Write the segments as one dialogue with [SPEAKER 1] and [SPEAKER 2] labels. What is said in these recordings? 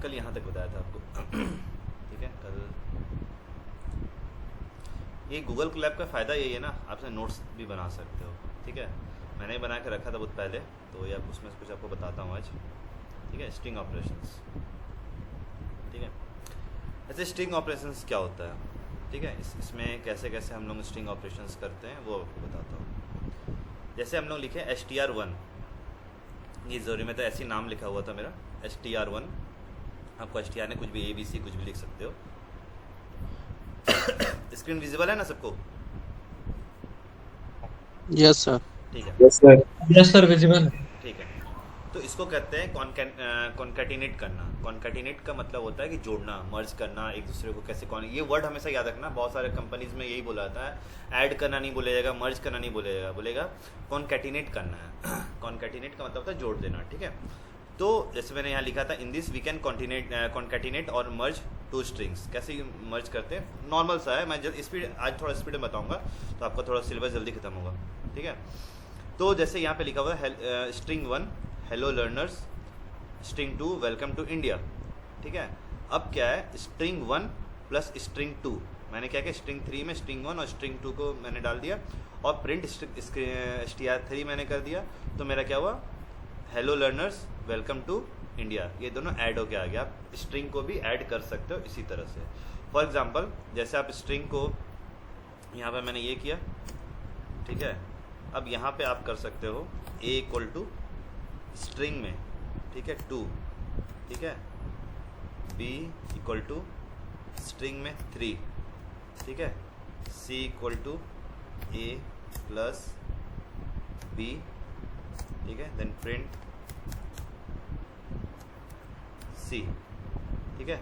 [SPEAKER 1] कल यहाँ तक बताया था आपको। ठीक है, कल ये गूगल कोलैब का फ़ायदा यही है ना, आप नोट्स भी बना सकते हो। ठीक है, मैंने बना के रखा था बहुत पहले, तो ये उसमें से कुछ आपको बताता हूँ आज। ठीक है, स्ट्रिंग ऑपरेशंस। ठीक है, ऐसे स्ट्रिंग ऑपरेशंस क्या होता है, ठीक है, इसमें कैसे कैसे हम लोग स्ट्रिंग ऑपरेशंस करते हैं वो आपको बताता हूँ। जैसे हम लोग लिखे str1, ये ज़रूरी में तो ऐसे नाम लिखा हुआ था मेरा str1, आपको str ने कुछ भी ABC कुछ भी लिख सकते हो। स्क्रीन विजिबल है ना सबको?
[SPEAKER 2] Yes sir.
[SPEAKER 1] ठीक है,
[SPEAKER 3] yes sir.
[SPEAKER 4] Yes sir, visible है।
[SPEAKER 1] ठीक है। तो इसको कहते हैं कॉन्कैटिनेट करना। कॉन्कैटिनेट का मतलब होता है कि जोड़ना, मर्ज करना एक दूसरे को। कैसे कौन, ये वर्ड हमेशा याद रखना, बहुत सारे कंपनीज में यही बोला जाता है। ऐड करना नहीं बोला जाएगा, मर्ज करना नहीं बोला जाएगा, बोलेगा कॉन्कैटिनेट करना है। कॉन्कैटिनेट का मतलब होता है जोड़ देना। ठीक है, तो जैसे मैंने यहाँ लिखा था, in this we can concatenate और मर्ज टू स्ट्रिंग्स। कैसे मर्ज करते हैं, नॉर्मल सा है, मैं स्पीड आज थोड़ा स्पीड में बताऊंगा तो आपका थोड़ा सिलेबस जल्दी खत्म होगा। ठीक है, तो जैसे यहाँ पे लिखा हुआ है string 1 hello learners, string 2 welcome to India. ठीक है, अब क्या है, स्ट्रिंग 1 प्लस स्ट्रिंग 2, मैंने क्या किया, स्ट्रिंग 3 में स्ट्रिंग 1 और स्ट्रिंग 2 को मैंने डाल दिया और प्रिंट str3 मैंने कर दिया। तो मेरा क्या हुआ, hello learners welcome to India, ये दोनों ऐड होके आ गया। आप स्ट्रिंग को भी ऐड कर सकते हो इसी तरह से। फॉर एग्जांपल, जैसे आप स्ट्रिंग को यहाँ पे मैंने ये किया, ठीक है, अब यहाँ पे आप कर सकते हो a इक्वल टू स्ट्रिंग में, ठीक है, 2, ठीक है, b इक्वल टू स्ट्रिंग में 3, ठीक है, c equal to a plus b, ठीक है, देन प्रिंट c। ठीक है,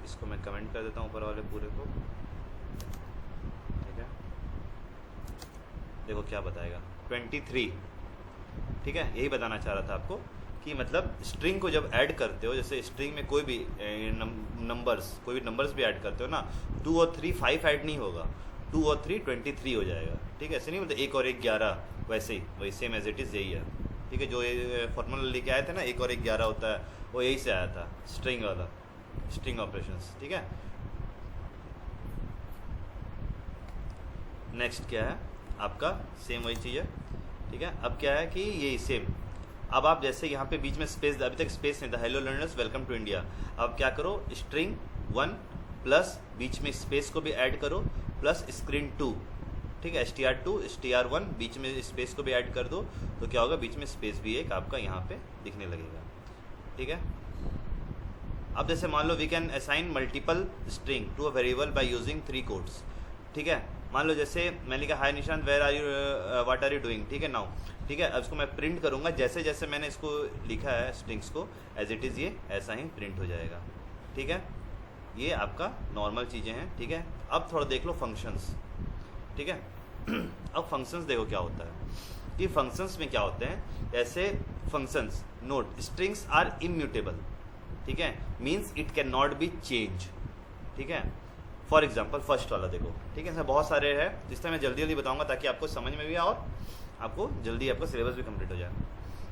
[SPEAKER 1] इसको मैं कमेंट कर देता हूँ ऊपर वाले पूरे को। ठीक है, देखो क्या बताएगा, 23। ठीक है, यही बताना चाह रहा था आपको कि मतलब स्ट्रिंग को जब ऐड करते हो, जैसे स्ट्रिंग में कोई भी नंबर्स भी ऐड करते हो ना, 2 और 3 5 ऐड नहीं होगा, 2 और 3 23 हो जाएगा। ठीक है, ऐसे नहीं मतलब 1 और 1 11, वैसे ही वही सेम एज इट इज़ यही है। ठीक है, जो ये फॉर्मूला लेके आए थे ना, 1 और 1 11 होता है, वो यही से आया था, स्ट्रिंग वाला, स्ट्रिंग ऑपरेशंस। ठीक है, नेक्स्ट क्या है आपका, सेम वही चीज़ है। ठीक है, अब क्या है कि ये सेम, अब आप जैसे यहाँ पे बीच में स्पेस, अभी तक स्पेस नहीं था, hello learners welcome to India. अब क्या करो, स्ट्रिंग 1 प्लस बीच में स्पेस को भी ऐड करो, प्लस स्क्रीन 2, ठीक है, str2 str1 बीच में स्पेस को भी ऐड कर दो, तो क्या होगा, बीच में स्पेस भी एक आपका यहाँ पे दिखने लगेगा। ठीक है, अब जैसे मान लो we can assign multiple string to a variable by using 3 quotes. ठीक है, मान लो जैसे मैंने लिखा hi Nishant where are you, what are you doing. ठीक है, नाउ, ठीक है, अब इसको मैं प्रिंट करूंगा, जैसे जैसे मैंने इसको लिखा है स्ट्रिंग्स को एज इट इज़, ये ऐसा ही प्रिंट हो जाएगा। ठीक है, ये आपका नॉर्मल चीज़ें हैं। ठीक है, अब थोड़ा देख लो फंक्शंस। ठीक है, अब फंक्शंस देखो क्या होता है कि फंक्शंस में क्या होते हैं, जैसे functions note strings are immutable. ठीक है, means it can not be change. ठीक है, फॉर एग्जाम्पल फर्स्ट वाला देखो। ठीक है, इसमें बहुत सारे हैं, जिससे मैं जल्दी जल्दी बताऊंगा ताकि आपको समझ में भी आए और आपको जल्दी आपका सिलेबस भी कंप्लीट हो जाए।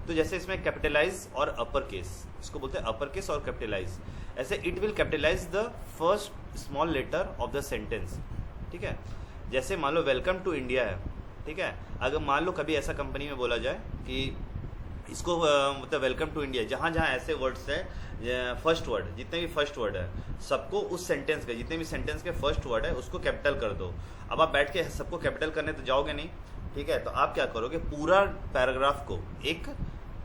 [SPEAKER 1] तो जैसे इसमें कैपिटलाइज और अपर केस, इसको बोलते हैं अपर केस और कैपिटलाइज। ऐसे it will capitalize the first small letter of the sentence. ठीक है, जैसे मान लो वेलकम टू इंडिया है। ठीक है, अगर मान लो कभी ऐसा कंपनी में बोला जाए कि इसको मतलब वेलकम टू इंडिया, जहाँ जहाँ ऐसे वर्ड्स है, फर्स्ट वर्ड, जितने भी फर्स्ट वर्ड है सबको उस सेंटेंस के, जितने भी सेंटेंस के फर्स्ट वर्ड है उसको कैपिटल कर दो। अब आप बैठ के सबको कैपिटल करने तो जाओगे नहीं। ठीक है, तो आप क्या करोगे, पूरा पैराग्राफ को एक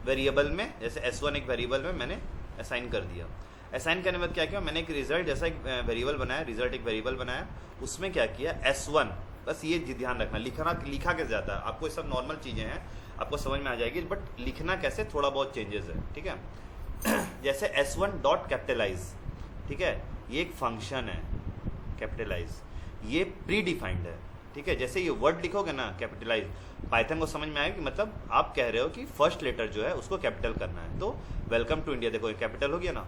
[SPEAKER 1] वेरिएबल में, जैसे S1 एक वेरिएबल में मैंने असाइन कर दिया। असाइन करने के बाद क्या किया, मैंने एक रिजल्ट जैसा एक वेरिएबल बनाया, रिजल्ट एक वेरिएबल बनाया, उसमें क्या किया S1, बस ये ध्यान रखना, लिखा कैसे जाता है, आपको ये सब नॉर्मल चीज़ें हैं, आपको समझ में आ जाएगी, बट लिखना कैसे थोड़ा बहुत चेंजेस है। ठीक है, जैसे S1 डॉट कैपिटलाइज। ठीक है, ये एक फंक्शन है कैपिटलाइज, ये प्री डिफाइंड है। ठीक है, जैसे ये वर्ड लिखोगे ना कैपिटलाइज, पाइथन को समझ में आएगा कि मतलब आप कह रहे हो कि फर्स्ट लेटर जो है उसको कैपिटल करना है। तो वेलकम टू इंडिया देखो, ये कैपिटल हो गया ना,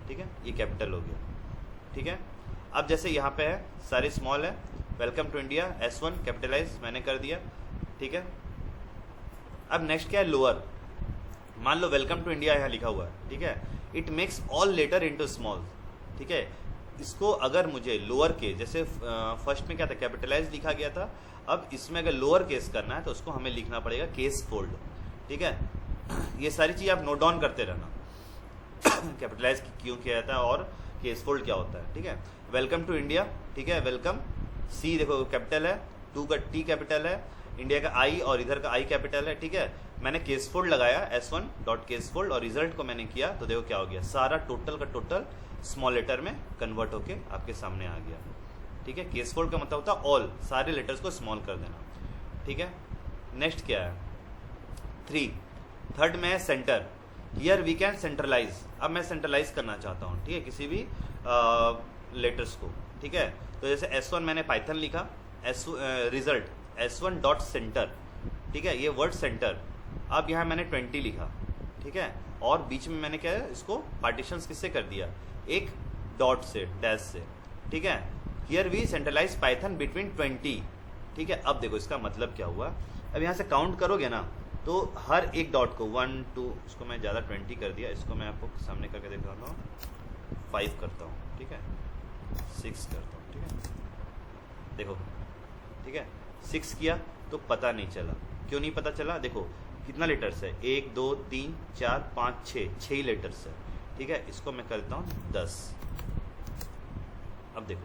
[SPEAKER 1] ठीक है, ये कैपिटल हो गया। ठीक है, अब जैसे यहाँ पे है सारे स्मॉल है, welcome to India S1 capitalise मैंने कर दिया। ठीक है, अब नेक्स्ट क्या है, लोअर। मान लो वेलकम टू इंडिया यहाँ लिखा हुआ है, ठीक है, it makes all letter into small, ठीक है। इसको अगर मुझे लोअर केस, जैसे फर्स्ट में क्या था कैपिटलाइज लिखा गया था, अब इसमें अगर लोअर केस करना है तो उसको हमें लिखना पड़ेगा केस फोल्ड, ठीक है। ये सारी चीज़ आप नोट डाउन करते रहना कैपिटलाइज क्यों किया जाता है और केस फोल्ड क्या होता है, ठीक है। वेलकम टू इंडिया, ठीक है, वेलकम, सी देखो कैपिटल है, टू का टी कैपिटल है, इंडिया का आई और इधर का आई कैपिटल है, ठीक है। मैंने केस फोल्ड लगाया S1 डॉट केस फोल्ड और रिजल्ट को मैंने किया तो देखो क्या हो गया, सारा टोटल का टोटल स्मॉल लेटर में कन्वर्ट होके आपके सामने आ गया, ठीक है। केस फोल्ड का मतलब होता है ऑल, सारे लेटर्स को स्मॉल कर देना, ठीक है। नेक्स्ट क्या है 3, थर्ड में है center, here we can centralize. अब मैं सेंट्रलाइज करना चाहता हूँ, ठीक है, किसी भी लेटर्स को, ठीक है। तो जैसे S1 मैंने पाइथन लिखा, रिजल्ट S1 डॉट सेंटर, ठीक है, ये वर्ड सेंटर। अब यहाँ मैंने 20 लिखा, ठीक है, और बीच में मैंने क्या है इसको पार्टीशंस किससे कर दिया, एक डॉट से, डैश से, ठीक है। Here we centralize Python between 20, ठीक है। अब देखो इसका मतलब क्या हुआ, अब यहाँ से काउंट करोगे ना तो हर एक डॉट को 1 2, इसको मैं ज़्यादा 20 कर दिया, इसको मैं आपको सामने करके दिखाता हूँ, 5 करता हूँ, ठीक है, 6 करता हूँ, ठीक है, देखो, ठीक है, 6 किया तो पता नहीं चला, क्यों नहीं पता चला, देखो कितना लेटर्स है, 1 2 3 4 5 6 ही लेटर्स है, ठीक है। इसको मैं करता हूँ 10। अब देखो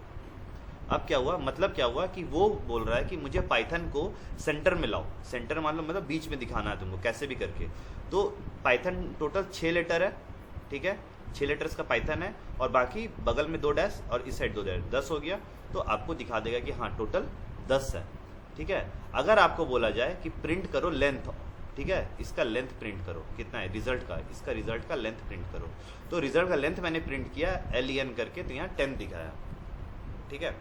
[SPEAKER 1] अब क्या हुआ, मतलब क्या हुआ कि वो बोल रहा है कि मुझे पाइथन को सेंटर में लाओ, सेंटर मान लो मतलब बीच में दिखाना है तुमको कैसे भी करके। तो पाइथन टोटल 6 लेटर है, ठीक है, 6 लेटर्स का पाइथन है और बाकी बगल में 2 डैश और इस साइड 2 डैश, 10 हो गया। तो आपको दिखा देगा कि हाँ टोटल 10 है, ठीक है। अगर आपको बोला जाए कि प्रिंट करो लेंथ, ठीक है, इसका लेंथ प्रिंट करो, कितना है रिजल्ट का, इसका रिजल्ट का लेंथ प्रिंट करो, तो रिजल्ट का लेंथ मैंने प्रिंट किया LEN करके, तो यहाँ 10 दिखाया, ठीक है।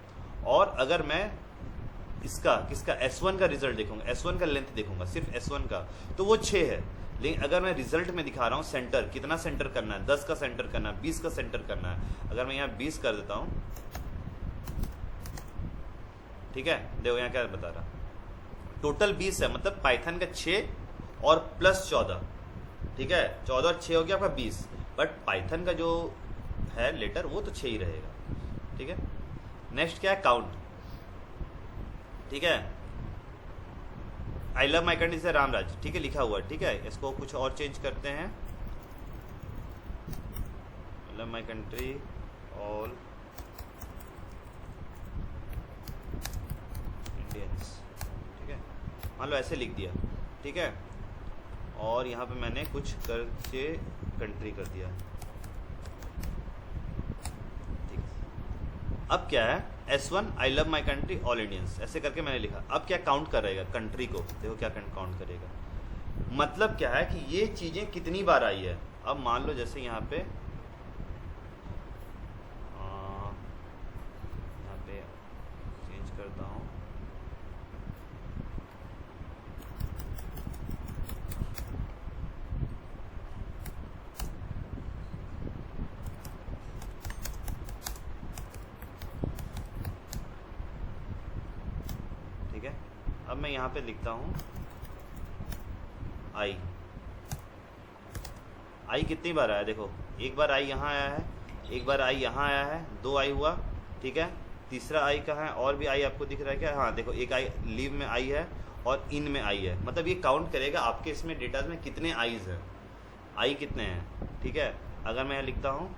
[SPEAKER 1] और अगर मैं इसका किसका S1 का रिजल्ट देखूंगा, S1 का लेंथ देखूंगा, सिर्फ S1 का, तो वो 6 है। लेकिन अगर मैं रिजल्ट में दिखा रहा हूँ सेंटर, कितना सेंटर करना है, 10 का सेंटर करना है, 20 का सेंटर करना है, अगर मैं यहाँ 20 कर देता हूँ, ठीक है, देखो यहाँ क्या बता रहा, टोटल 20 है, मतलब पाइथन का 6 और प्लस 14, ठीक है, 14 और 6 हो गया आपका 20, बट पाइथन का जो है लेटर वो तो 6 ही रहेगा, ठीक है। नेक्स्ट क्या है काउंट, ठीक है, आई लव माई कंट्री से रामराज, ठीक है, लिखा हुआ, ठीक है। इसको कुछ और चेंज करते हैं, I love my country all Indians, ठीक है, मान लो ऐसे लिख दिया, ठीक है, और यहाँ पे मैंने कुछ करके कंट्री कर दिया, अब क्या है S1 I love my country all Indians, ऐसे करके मैंने लिखा। अब क्या काउंट करेगा कंट्री को, देखो क्या काउंट करेगा, मतलब क्या है कि ये चीज़ें कितनी बार आई है। अब मान लो जैसे यहाँ पे चेंज करता हूँ, अब मैं यहाँ पे लिखता हूँ आई कितनी बार आया, देखो एक बार आई यहाँ आया है, एक बार आई यहाँ आया है, 2 आई हुआ, ठीक है। तीसरा आई कहाँ है, और भी आई आपको दिख रहा है क्या, हाँ देखो एक आई लीव में आई है और इन में आई है, मतलब ये काउंट करेगा आपके इसमें डेटा में कितने आईज हैं, आई कितने हैं, ठीक है। अगर मैं लिखता हूँ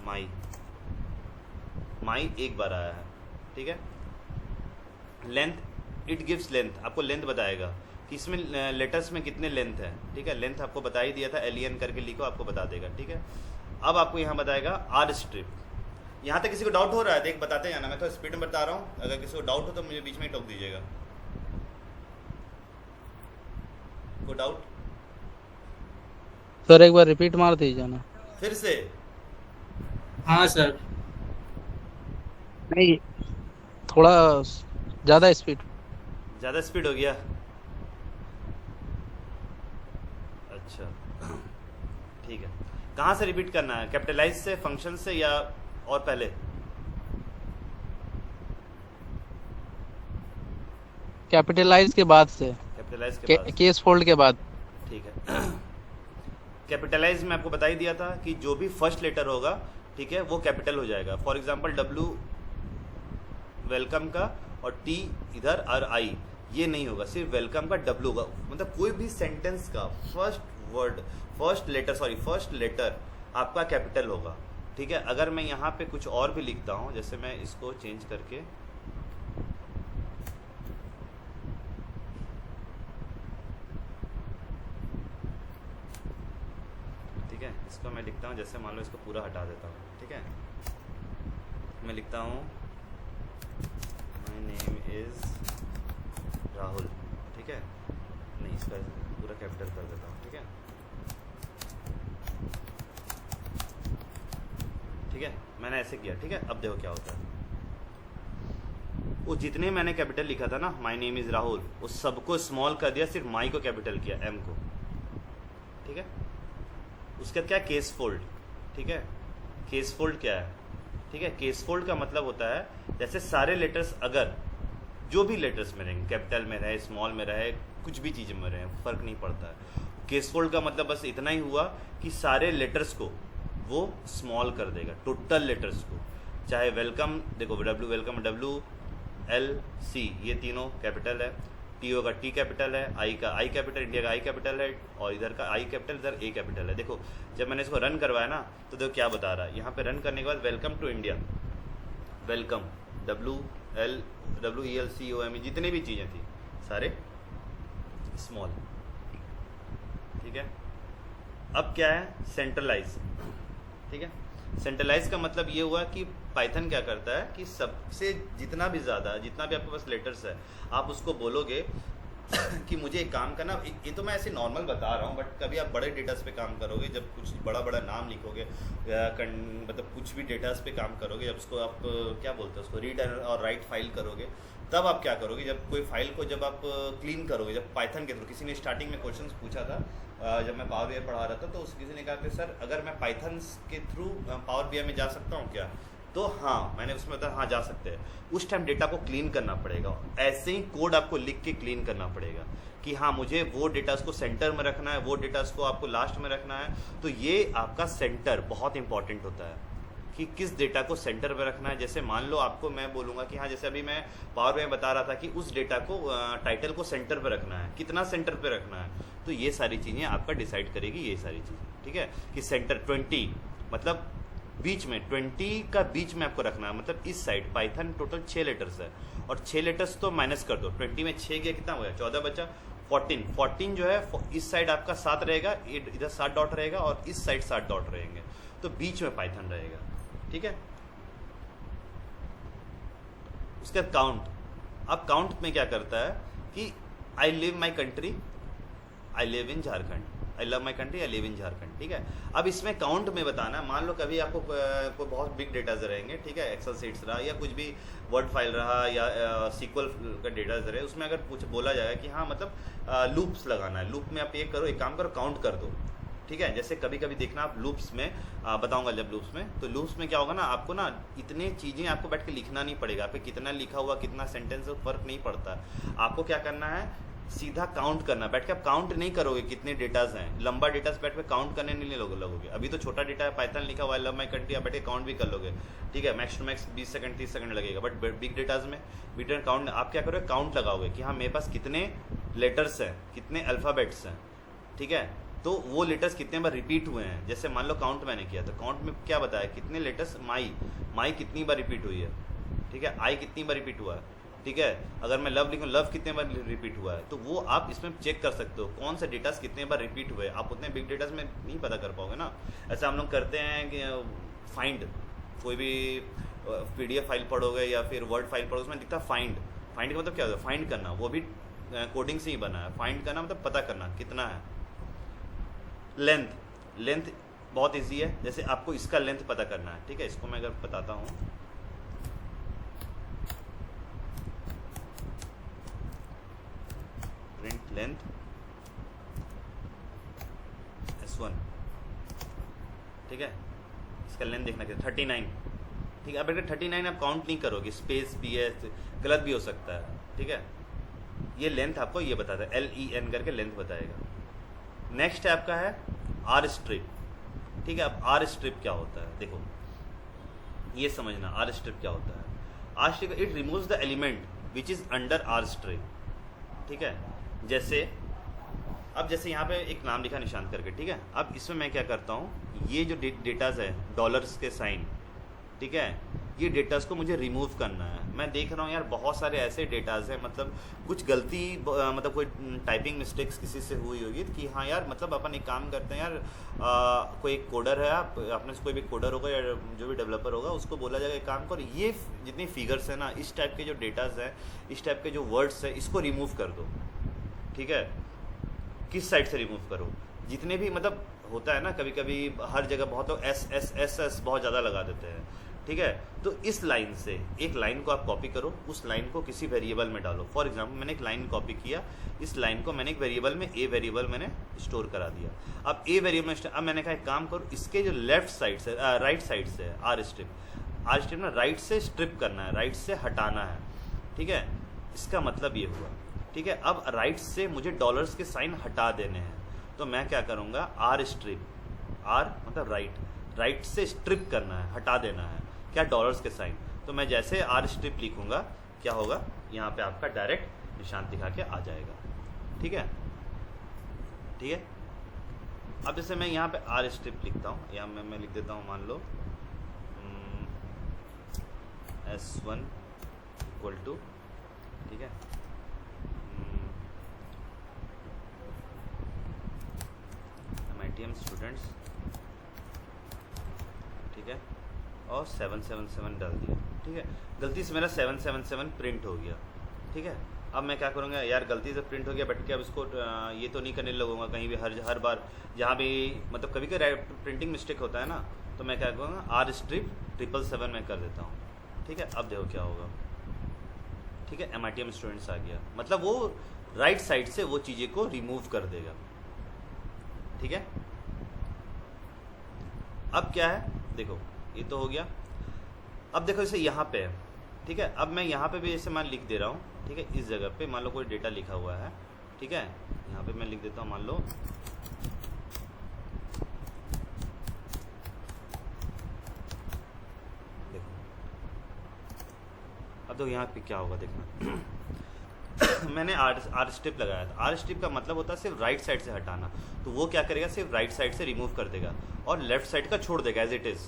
[SPEAKER 1] माई एक बार आया है, ठीक है। लेंथ इट गिव्स लेंथ, आपको लेंथ बताएगा कि इसमें लेटर्स में कितने लेंथ है, ठीक है। लेंथ आपको बता ही दिया था, LEN करके लिखो, आपको बता देगा, ठीक है। अब आपको यहाँ बताएगा आर स्ट्रिप। यहाँ तक किसी को डाउट हो रहा है, देख बताते जाना, मैं तो स्पीड में बता रहा हूँ, अगर किसी को डाउट हो तो मुझे बीच में ही टोक दीजिएगा। को डाउट
[SPEAKER 2] सर एक बार रिपीट मार दीजिए ना
[SPEAKER 1] फिर से।
[SPEAKER 3] हाँ सर,
[SPEAKER 2] नहीं थोड़ा ज़्यादा स्पीड
[SPEAKER 1] हो गया, अच्छा ठीक है। कहाँ से रिपीट करना है, कैपिटलाइज से, फंक्शन से, या और पहले?
[SPEAKER 2] कैपिटलाइज के बाद से।
[SPEAKER 1] कैपिटलाइज के बाद
[SPEAKER 2] केस फोल्ड के बाद।
[SPEAKER 1] ठीक है। कैपिटलाइज में आपको बता ही दिया था कि जो भी फर्स्ट लेटर होगा, ठीक है, वो कैपिटल हो जाएगा। फॉर एग्जांपल डब्ल्यू वेलकम का और टी इधर और आई ये नहीं होगा, सिर्फ वेलकम का डब्ल्यू होगा। मतलब कोई भी सेंटेंस का फर्स्ट लेटर आपका कैपिटल होगा, ठीक है। अगर मैं यहाँ पे कुछ और भी लिखता हूँ, जैसे मैं इसको चेंज करके इसको मैं लिखता हूँ, जैसे मान लो इसको पूरा हटा देता हूँ, ठीक है। मैं लिखता हूँ माय नेम इज़ राहुल, ठीक है। नहीं, इसका पूरा कैपिटल कर देता हूँ, ठीक है। ठीक है, मैंने ऐसे किया, ठीक है। अब देखो क्या होता है, वो जितने मैंने कैपिटल लिखा था ना, माय नेम इज़ राहुल, उस सबको स्मॉल कर दिया, सिर्फ माई को कैपिटल किया, एम को, ठीक है। उसके बाद क्या है, केस फोल्ड, ठीक है। केस फोल्ड क्या है, ठीक है। केस फोल्ड का मतलब होता है जैसे सारे लेटर्स, अगर जो भी लेटर्स में रहेंगे, कैपिटल में रहे, स्मॉल में रहे, कुछ भी चीज़ में रहे, फर्क नहीं पड़ता है। केस फोल्ड का मतलब बस इतना ही हुआ कि सारे लेटर्स को वो स्मॉल कर देगा, टोटल लेटर्स को। चाहे वेलकम, देखो W welcome, W L C ये तीनों कैपिटल है, टीओ का टी कैपिटल है, आई का आई कैपिटल, इंडिया का आई कैपिटल है, और इधर का आई कैपिटल, इधर ए कैपिटल है। देखो जब मैंने इसको रन करवाया ना, तो देखो क्या बता रहा है यहाँ पे। रन करने के बाद welcome to India, welcome WELCOME जितने भी चीज़ें थी सारे स्मॉल, ठीक है। अब क्या है, सेंट्रलाइज, ठीक है। सेंट्रलाइज का मतलब ये हुआ कि पाइथन क्या करता है कि सबसे जितना भी आपके पास लेटर्स है, आप उसको बोलोगे कि मुझे एक काम करना। ये तो मैं ऐसे नॉर्मल बता रहा हूँ, बट कभी आप बड़े डेटास पे काम करोगे, जब कुछ बड़ा नाम लिखोगे या मतलब कुछ भी डेटास पे काम करोगे, जब उसको आप क्या बोलते हैं, उसको रीड और राइट फाइल करोगे, तब आप क्या करोगे, जब कोई फाइल को जब आप क्लीन करोगे, जब पाइथन के थ्रू। किसी ने स्टार्टिंग में क्वेश्चन पूछा था, जब मैं पावर बीआई पढ़ा रहा था, तो किसी ने कहा कि सर अगर मैं पाइथन के थ्रू पावर बीआई में जा सकता हूँ क्या, तो हाँ, मैंने उसमें बताया हाँ जा सकते हैं। उस टाइम डेटा को क्लीन करना पड़ेगा, ऐसे ही कोड आपको लिख के क्लीन करना पड़ेगा कि हाँ मुझे वो डेटा को सेंटर में रखना है, वो डेटा को आपको लास्ट में रखना है। तो ये आपका सेंटर बहुत इंपॉर्टेंट होता है कि किस डेटा को सेंटर में रखना है। जैसे मान लो आपको मैं बोलूँगा कि हाँ, जैसे अभी मैं पावर में बता रहा था कि उस डेटा को टाइटल को सेंटर पे रखना है, कितना सेंटर पे रखना है, तो ये सारी चीज़ें आपका डिसाइड करेगी, ये सारी चीज़ें, ठीक है। कि सेंटर 20 मतलब बीच में, 20 का बीच में आपको रखना है, मतलब इस साइड। पाइथन टोटल 6 लेटर्स है, और 6 लेटर्स तो माइनस कर दो, 20 में 6 गया, कितना हो गया, 14 बचा। 14 जो है इस साइड आपका 7 रहेगा, इधर 7 डॉट रहेगा, और इस साइड 7 डॉट रहेंगे, तो बीच में पाइथन रहेगा, ठीक है। उसके बाद काउंट। अब काउंट में क्या करता है कि I live my country, I live in Jharkhand, I love my country, I live in Jharkhand, ठीक है। अब इसमें काउंट में बताना, मान लो कभी आपको कोई बहुत बिग डेटाज रहेंगे, ठीक है, एक्सेल शीट्स रहा या कुछ भी वर्ड फाइल रहा या सीक्वल का डेटाज रहे, उसमें अगर कुछ बोला जाए कि हाँ मतलब लूप्स लगाना है, लूप में आप एक काम करो, काउंट कर दो, ठीक है। जैसे कभी कभी देखना आप लूप्स में, बताऊंगा जब लूप्स में, तो लूप्स में क्या होगा ना, आपको ना इतने चीज़ें आपको बैठ के लिखना नहीं पड़ेगा, आप कितना लिखा हुआ, कितना सेंटेंस, फर्क नहीं पड़ता। आपको क्या करना है, सीधा काउंट करना, बैठ के आप काउंट नहीं करोगे कितने डेटाज हैं, लंबा डेटाज बैठ के काउंट करने नहीं लगोगे। अभी तो छोटा डेटा है, पाइथन लिखा हुआ है, लव माई कंट्री, आप बैठ के काउंट भी कर लोगे, ठीक है। Max to max 20 second 30 second लगेगा, बट बिग डेटाज में बिटर काउंट आप क्या करोगे, काउंट लगाओगे कि हाँ मेरे पास कितने लेटर्स हैं, कितने अल्फ़ाबेट्स हैं, ठीक है। तो वो लेटर्स कितने बार रिपीट हुए हैं। जैसे मान लो काउंट मैंने किया, तो काउंट में क्या बताया, कितने लेटर्स, माई कितनी बार रिपीट हुई है, ठीक है, आई कितनी बार रिपीट हुआ है, ठीक है। अगर मैं लव लिखूँ, लव कितने बार रिपीट हुआ है, तो वो आप इसमें चेक कर सकते हो कौन से डेटास कितने बार रिपीट हुए। आप उतने बिग डेटास में नहीं पता कर पाओगे ना। ऐसा हम लोग करते हैं कि फाइंड, कोई भी PDF फाइल पढ़ोगे या फिर वर्ड फाइल पढ़ोगे, उसमें दिखता फाइंड का मतलब क्या होता है, फाइंड करना, वो भी कोडिंग से ही बना है। फाइंड करना मतलब पता करना कितना है। लेंथ बहुत ईजी है, जैसे आपको इसका लेंथ पता करना है, ठीक है। इसको मैं अगर बताता हूँ, प्रिंट लेंथ S1, ठीक है। इसका लेंथ देखना क्या, 39, ठीक है। अब अगर 39 आप काउंट नहीं करोगे, स्पेस भी है, गलत भी हो सकता है, ठीक है। ये लेंथ आपको ये बताता है, LEN करके लेंथ बताएगा। नेक्स्ट आपका है आर स्ट्रिप, ठीक है। अब आर स्ट्रिप क्या होता है, देखो ये समझना आर स्ट्रिप क्या होता है। R strip it removes the element which is under R strip, ठीक है। जैसे अब जैसे यहाँ पे एक नाम लिखा निशान करके, ठीक है। अब इसमें मैं क्या करता हूँ, ये जो डेटाज है डॉलर्स के साइन, ठीक है, ये डेटाज को मुझे रिमूव करना है। मैं देख रहा हूँ यार बहुत सारे ऐसे डेटाज हैं, मतलब कुछ गलती मतलब कोई टाइपिंग मिस्टेक्स किसी से हुई होगी कि हाँ यार मतलब अपन एक काम करते हैं यार, कोई एक कोडर है, आप अपने से कोई भी कोडर होगा या जो भी डेवलपर होगा उसको बोला जाएगा एक काम करो, ये जितनी फिगर्स है ना, इस टाइप के जो डेटाज हैं, इस टाइप के जो वर्ड्स है, इसको रिमूव कर दो, ठीक है। किस साइड से रिमूव करो, जितने भी मतलब होता है ना, कभी कभी हर जगह बहुत लोग एस बहुत ज़्यादा लगा देते हैं, ठीक है। तो इस लाइन से एक लाइन को आप कॉपी करो, उस लाइन को किसी वेरिएबल में डालो। फॉर एग्जांपल मैंने एक लाइन कॉपी किया, इस लाइन को मैंने एक वेरिएबल में ए वेरिएबल मैंने स्टोर करा दिया। अब ए वेरिएबल में अब मैंने कहा एक काम करो, इसके जो लेफ्ट साइड से राइट साइड से है आर स्ट्रिप ना राइट से स्ट्रिप करना है, राइट से हटाना है, ठीक है। इसका मतलब ये हुआ, ठीक है। अब राइट से मुझे डॉलर्स के साइन हटा देने हैं, तो मैं क्या करूँगा, आर स्ट्रिप, आर मतलब राइट से स्ट्रिप करना है, हटा देना है क्या, डॉलर्स के साइन। तो मैं जैसे आर स्ट्रिप लिखूंगा क्या होगा, यहाँ पे आपका डायरेक्ट निशान दिखा के आ जाएगा, ठीक है, ठीक है। अब जैसे मैं यहाँ पे आर स्ट्रिप लिखता हूँ, या मैं लिख देता हूँ, मान लो S1 इक्वल टू, ठीक है, MITM स्टूडेंट्स, ठीक है, और 777 डाल दिया, ठीक है। गलती से मेरा 777 प्रिंट हो गया, ठीक है। अब मैं क्या करूँगा, यार गलती से प्रिंट हो गया, बट क्या अब इसको ये तो नहीं करने लगूंगा कहीं भी, हर बार जहाँ भी मतलब कभी कभी प्रिंटिंग मिस्टेक होता है ना, तो मैं क्या करूँगा, आर स्ट्रिप 777 में कर देता हूँ, ठीक है। अब देखो क्या होगा, ठीक है, MITM स्टूडेंट्स आ गया, मतलब वो राइट साइड से वो चीज़ें को रिमूव कर देगा, ठीक है। अब क्या है, देखो ये तो हो गया। अब देखो इसे यहाँ पे है, ठीक है। अब मैं यहाँ पे भी ऐसे मान लिख दे रहा हूँ, ठीक है। इस जगह पे मान लो कोई डेटा लिखा हुआ है, ठीक है, यहाँ पे मैं लिख देता हूँ, मान लो देखो, अब तो यहाँ पे क्या होगा देखना मैंने आर स्ट्रिप लगाया था। आर स्ट्रिप का मतलब होता है सिर्फ राइट साइड से हटाना, तो वो क्या करेगा, सिर्फ राइट साइड से रिमूव कर देगा और लेफ्ट साइड का छोड़ देगा एज इट इज़,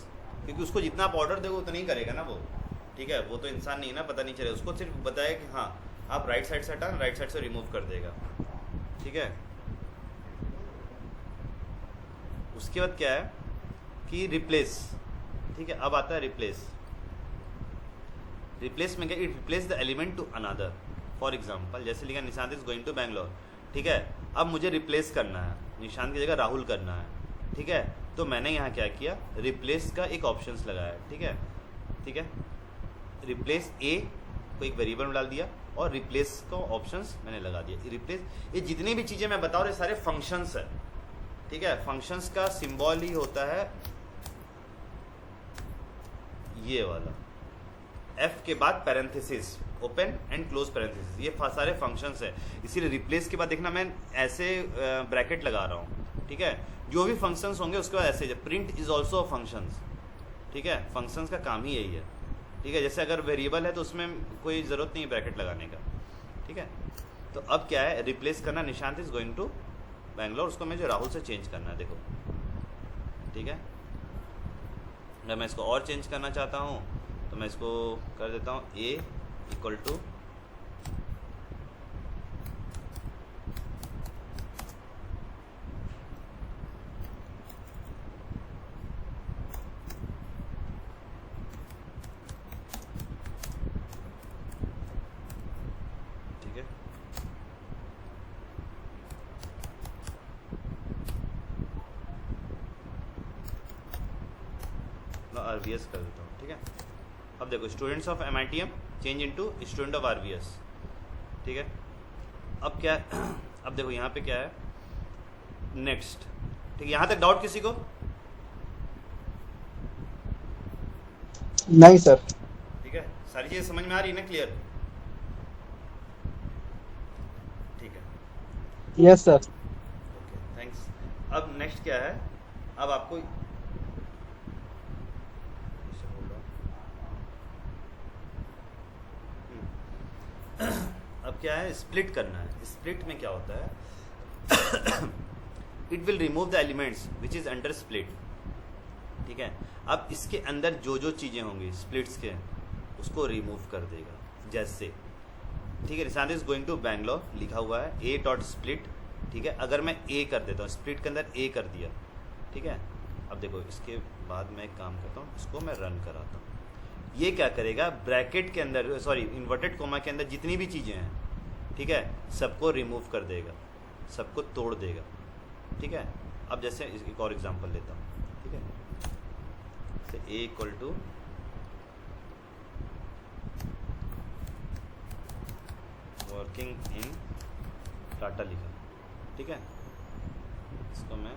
[SPEAKER 1] क्योंकि उसको जितना आप ऑर्डर दोगे उतना नहीं करेगा ना वो, ठीक है। वो तो इंसान नहीं है ना, पता नहीं चलेगा उसको, सिर्फ बताया कि हाँ आप राइट साइड से हटाना, राइट साइड से रिमूव कर देगा, ठीक है। उसके बाद क्या है कि रिप्लेस, ठीक है। अब आता है रिप्लेस में क्या, it replace the element to another. For example जैसे लिखा Nishant is going to Bangalore, ठीक है। अब मुझे रिप्लेस करना है, निशांत की जगह राहुल करना है, ठीक है। तो मैंने यहाँ क्या किया, रिप्लेस का एक ऑप्शंस लगाया, ठीक है, ठीक है। रिप्लेस ए को एक वेरिएबल में डाल दिया और रिप्लेस को ऑप्शंस मैंने लगा दिया। रिप्लेस, ये जितनी भी चीज़ें मैं बता रहा हूँ ये सारे फंक्शंस है, ठीक है। फंक्शंस का सिंबल ही होता है ये वाला, F के बाद parenthesis, open and close parenthesis, ये सारे फंक्शंस है। इसीलिए रिप्लेस के बाद देखना मैं ऐसे ब्रैकेट लगा रहा हूँ, ठीक है। जो भी फंक्शंस होंगे उसके बाद ऐसे, प्रिंट इज ऑल्सो फंक्शंस, ठीक है। फंक्शंस का काम ही यही है, ठीक है। जैसे अगर वेरिएबल है तो उसमें कोई ज़रूरत नहीं है ब्रैकेट लगाने का, ठीक है। तो अब क्या है, रिप्लेस करना, Nishant is going to Bangalore, उसको मुझे राहुल से चेंज करना है, देखो, ठीक है। अगर मैं इसको और चेंज करना चाहता हूँ तो मैं इसको कर देता हूँ A इक्वल टू ठीक है। RVS कर देता हूँ, ठीक है। अब देखो students of MITM change into student of RVS, ठीक है। अब क्या अब देखो यहाँ पे क्या है, नेक्स्ट, ठीक है। यहाँ तक डाउट किसी को?
[SPEAKER 2] नहीं सर।
[SPEAKER 1] ठीक है, सारी चीज़ें समझ में आ रही है ना, clear?
[SPEAKER 2] Yes sir.
[SPEAKER 1] Okay thanks. अब नेक्स्ट क्या है, अब आपको अब क्या है, स्प्लिट करना है। स्प्लिट में क्या होता है, it will remove the elements which is under split. ठीक है, अब इसके अंदर जो जो चीज़ें होंगी स्प्लिट्स के, उसको रिमूव कर देगा। जैसे ठीक है, Nishant is going to Bangalore लिखा हुआ है, ए डॉट स्प्लिट। ठीक है, अगर मैं ए कर देता हूँ, स्प्लिट के अंदर ए कर दिया, ठीक है। अब देखो इसके बाद मैं एक काम करता हूँ, इसको मैं रन कराता हूँ। ये क्या करेगा, ब्रैकेट के अंदर, सॉरी इन्वर्टेड कोमा के अंदर जितनी भी चीज़ें हैं, ठीक है, सबको रिमूव कर देगा, सबको तोड़ देगा। ठीक है, अब जैसे एक और एग्जांपल लेता हूँ। ठीक है, जैसे A equal to working in Tata लिखा। ठीक है, इसको मैं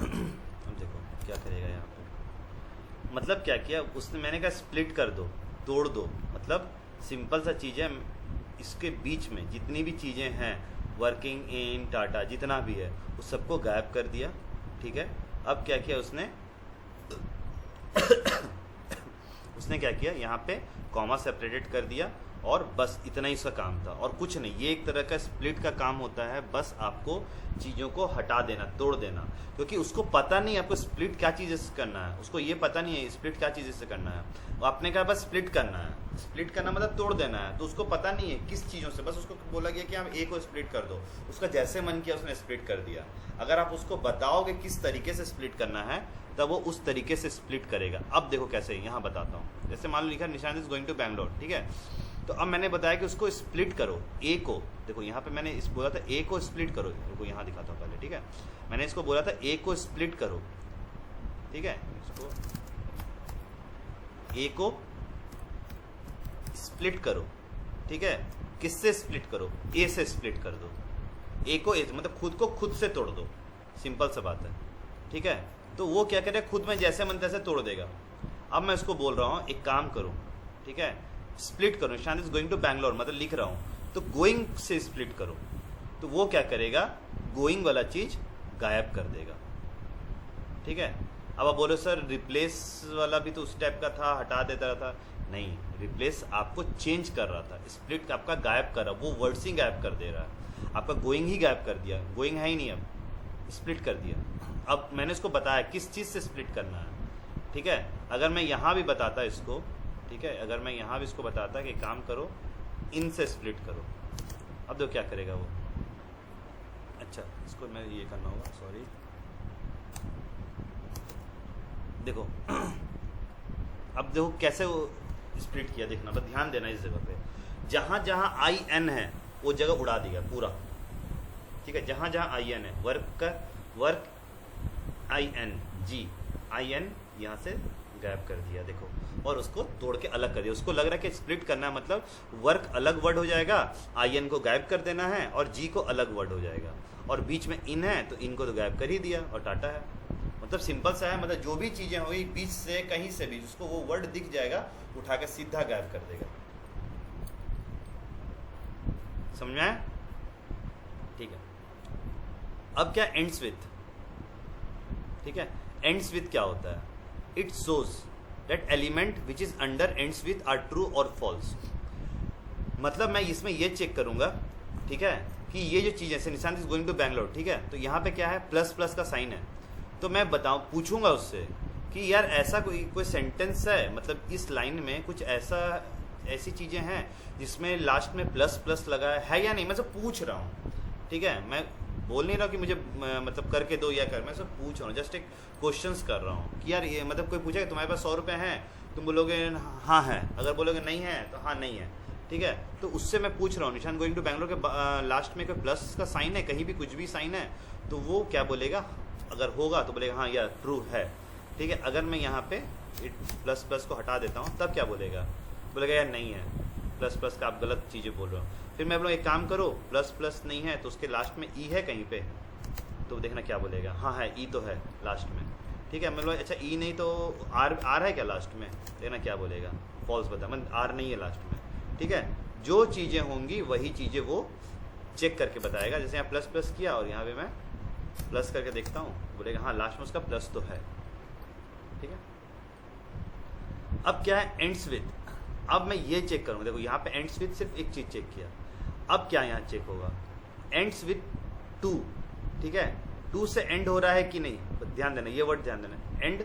[SPEAKER 1] अब देखो क्या करेगा यहाँ पे, मतलब क्या किया उसने, मैंने कहा स्प्लिट कर दो, तोड़ दो, मतलब सिंपल सा चीज़ है, इसके बीच में जितनी भी चीज़ें हैं, वर्किंग इन टाटा जितना भी है, उस सबको गायब कर दिया। ठीक है, अब क्या किया उसने उसने क्या किया, यहाँ पे कॉमा सेपरेटेड कर दिया, और बस इतना ही उसका काम था और कुछ नहीं। ये एक तरह का स्प्लिट का काम होता है, बस आपको चीज़ों को हटा देना, तोड़ देना, क्योंकि उसको पता नहीं आपको स्प्लिट क्या चीज़ से करना है, उसको ये पता नहीं है स्प्लिट क्या चीज़ से करना है। तो आपने कहा बस स्प्लिट करना है, स्प्लिट करना मतलब तोड़ देना है, तो उसको पता नहीं है किस चीज़ों से, बस उसको बोला गया कि हम ए को स्प्लिट कर दो, उसका जैसे मन किया उसने स्प्लिट कर दिया। अगर आप उसको बताओगे किस तरीके से स्प्लिट करना है, तब वो उस तरीके से स्प्लिट करेगा। अब देखो कैसे, यहाँ बताता हूँ। जैसे मान लो लिखा Nishant is going to Bangalore, ठीक है, तो अब मैंने बताया कि उसको स्प्लिट करो, ए को, देखो यहाँ पे मैंने इस बोला था ए को स्प्लिट करो, देखो यहाँ दिखाता हूँ पहले। ठीक है, मैंने इसको बोला था ए को स्प्लिट करो। ठीक है, इसको ए को स्प्लिट करो। ठीक है, किससे स्प्लिट करो, ए से स्प्लिट कर दो, ए को ए मतलब खुद को खुद से तोड़ दो, सिंपल सा बात है। ठीक है, तो वो क्या करे, खुद में जैसे मन तैसे तोड़ देगा। अब मैं इसको बोल रहा हूँ एक काम करो, ठीक है, स्प्लिट करो, Nishant is going to Bangalore मतलब लिख रहा हूँ, तो गोइंग से स्प्लिट करो, तो वो क्या करेगा, गोइंग वाला चीज गायब कर देगा। ठीक है, अब आप बोलो सर रिप्लेस वाला भी तो उस टाइप का था, हटा देता था, नहीं, रिप्लेस आपको चेंज कर रहा था, स्प्लिट आपका गायब कर रहा, वो वर्ड्स ही गायब कर दे रहा है, आपका गोइंग ही गायब कर दिया, गोइंग है ही नहीं, अब स्प्लिट कर दिया। अब मैंने इसको बताया किस चीज़ से स्प्लिट करना है। ठीक है, अगर मैं यहाँ भी बताता इसको, ठीक है, अगर मैं यहाँ भी इसको बताता कि काम करो इन से स्प्लिट करो, अब देखो क्या करेगा वो। अच्छा, इसको मैं ये करना होगा, सॉरी, देखो अब देखो कैसे वो स्प्लिट किया, देखना बस ध्यान देना इस जगह पे, जहाँ जहाँ आई एन है वो जगह उड़ा देगा पूरा। ठीक है, जहाँ जहाँ आई एन है, वर्क का work I N G, I N यहाँ से गायब कर दिया, देखो, और उसको तोड़ के अलग कर दिया। उसको लग रहा है कि स्प्लिट करना है मतलब वर्क अलग वर्ड हो जाएगा, आई एन को गायब कर देना है, और जी को अलग वर्ड हो जाएगा, और बीच में इन है तो इनको तो गायब कर ही दिया, और टाटा है। मतलब सिंपल सा है, मतलब जो भी चीज़ें हुई बीच से कहीं से भी उसको वो वर्ड दिख जाएगा, उठा के सीधा गायब कर देगा। समझ में आया? ठीक है, अब क्या एंड्स विथ। ठीक है, एंड्स विथ क्या होता है, it shows that element which is under ends with R true और फॉल्स। मतलब मैं इसमें ये चेक करूंगा, ठीक है, कि ये जो चीज़ है, Nishant is going to Bangalore, ठीक है, तो यहाँ पे क्या है, प्लस प्लस का साइन है, तो मैं बताऊँ, पूछूंगा उससे कि यार ऐसा कोई सेंटेंस है, मतलब इस लाइन में कुछ ऐसी चीज़ें हैं जिसमें लास्ट में प्लस प्लस लगा है या नहीं, मैं सब पूछ रहा हूँ। ठीक है, मैं बोल नहीं रहा कि मुझे मतलब करके दो या कर, मैं सब पूछ रहा हूँ, जस्ट एक क्वेश्चंस कर रहा हूँ कि यार ये मतलब कोई पूछेगा तुम्हारे पास 100 रुपये हैं, तुम बोलोगे हाँ है, अगर बोलोगे नहीं है तो हाँ नहीं है। ठीक है, तो उससे मैं पूछ रहा हूँ, निशान गोइंग टू बैंगलोर के लास्ट में कोई प्लस का साइन है, कहीं भी कुछ भी साइन है, तो वो क्या बोलेगा, अगर होगा तो बोलेगा हाँ यार ट्रू है। ठीक है, अगर मैं यहाँ पे प्लस प्लस को हटा देता हूँ तब क्या बोलेगा, बोलेगा यार नहीं है, प्लस प्लस का आप गलत चीज़ें बोल रहे हो। फिर मैं बोलूँ एक काम करो, प्लस प्लस नहीं है तो उसके लास्ट में ई है कहीं पे, तो देखना क्या बोलेगा, हाँ है, ई तो है लास्ट में। ठीक है, मतलब अच्छा ई नहीं तो आर आर है क्या लास्ट में, देखना क्या बोलेगा, फॉल्स बता, मतलब आर नहीं है लास्ट में, ठीक है। जो चीज़ें होंगी वही चीज़ें वो चेक करके बताएगा। जैसे यहाँ प्लस प्लस किया और यहाँ पे मैं प्लस करके देखता हूँ, बोलेगा हाँ लास्ट में उसका प्लस तो है, ठीक है। अब क्या है, एंड्स विद, अब मैं ये चेक करूँगा, देखो यहाँ पे एंड्स विद सिर्फ एक चीज़ चेक किया, अब क्या यहाँ चेक होगा, एंड्स विद 2, ठीक है, 2 से एंड हो रहा है कि नहीं, ध्यान देना, ये वर्ड ध्यान देना, एंड,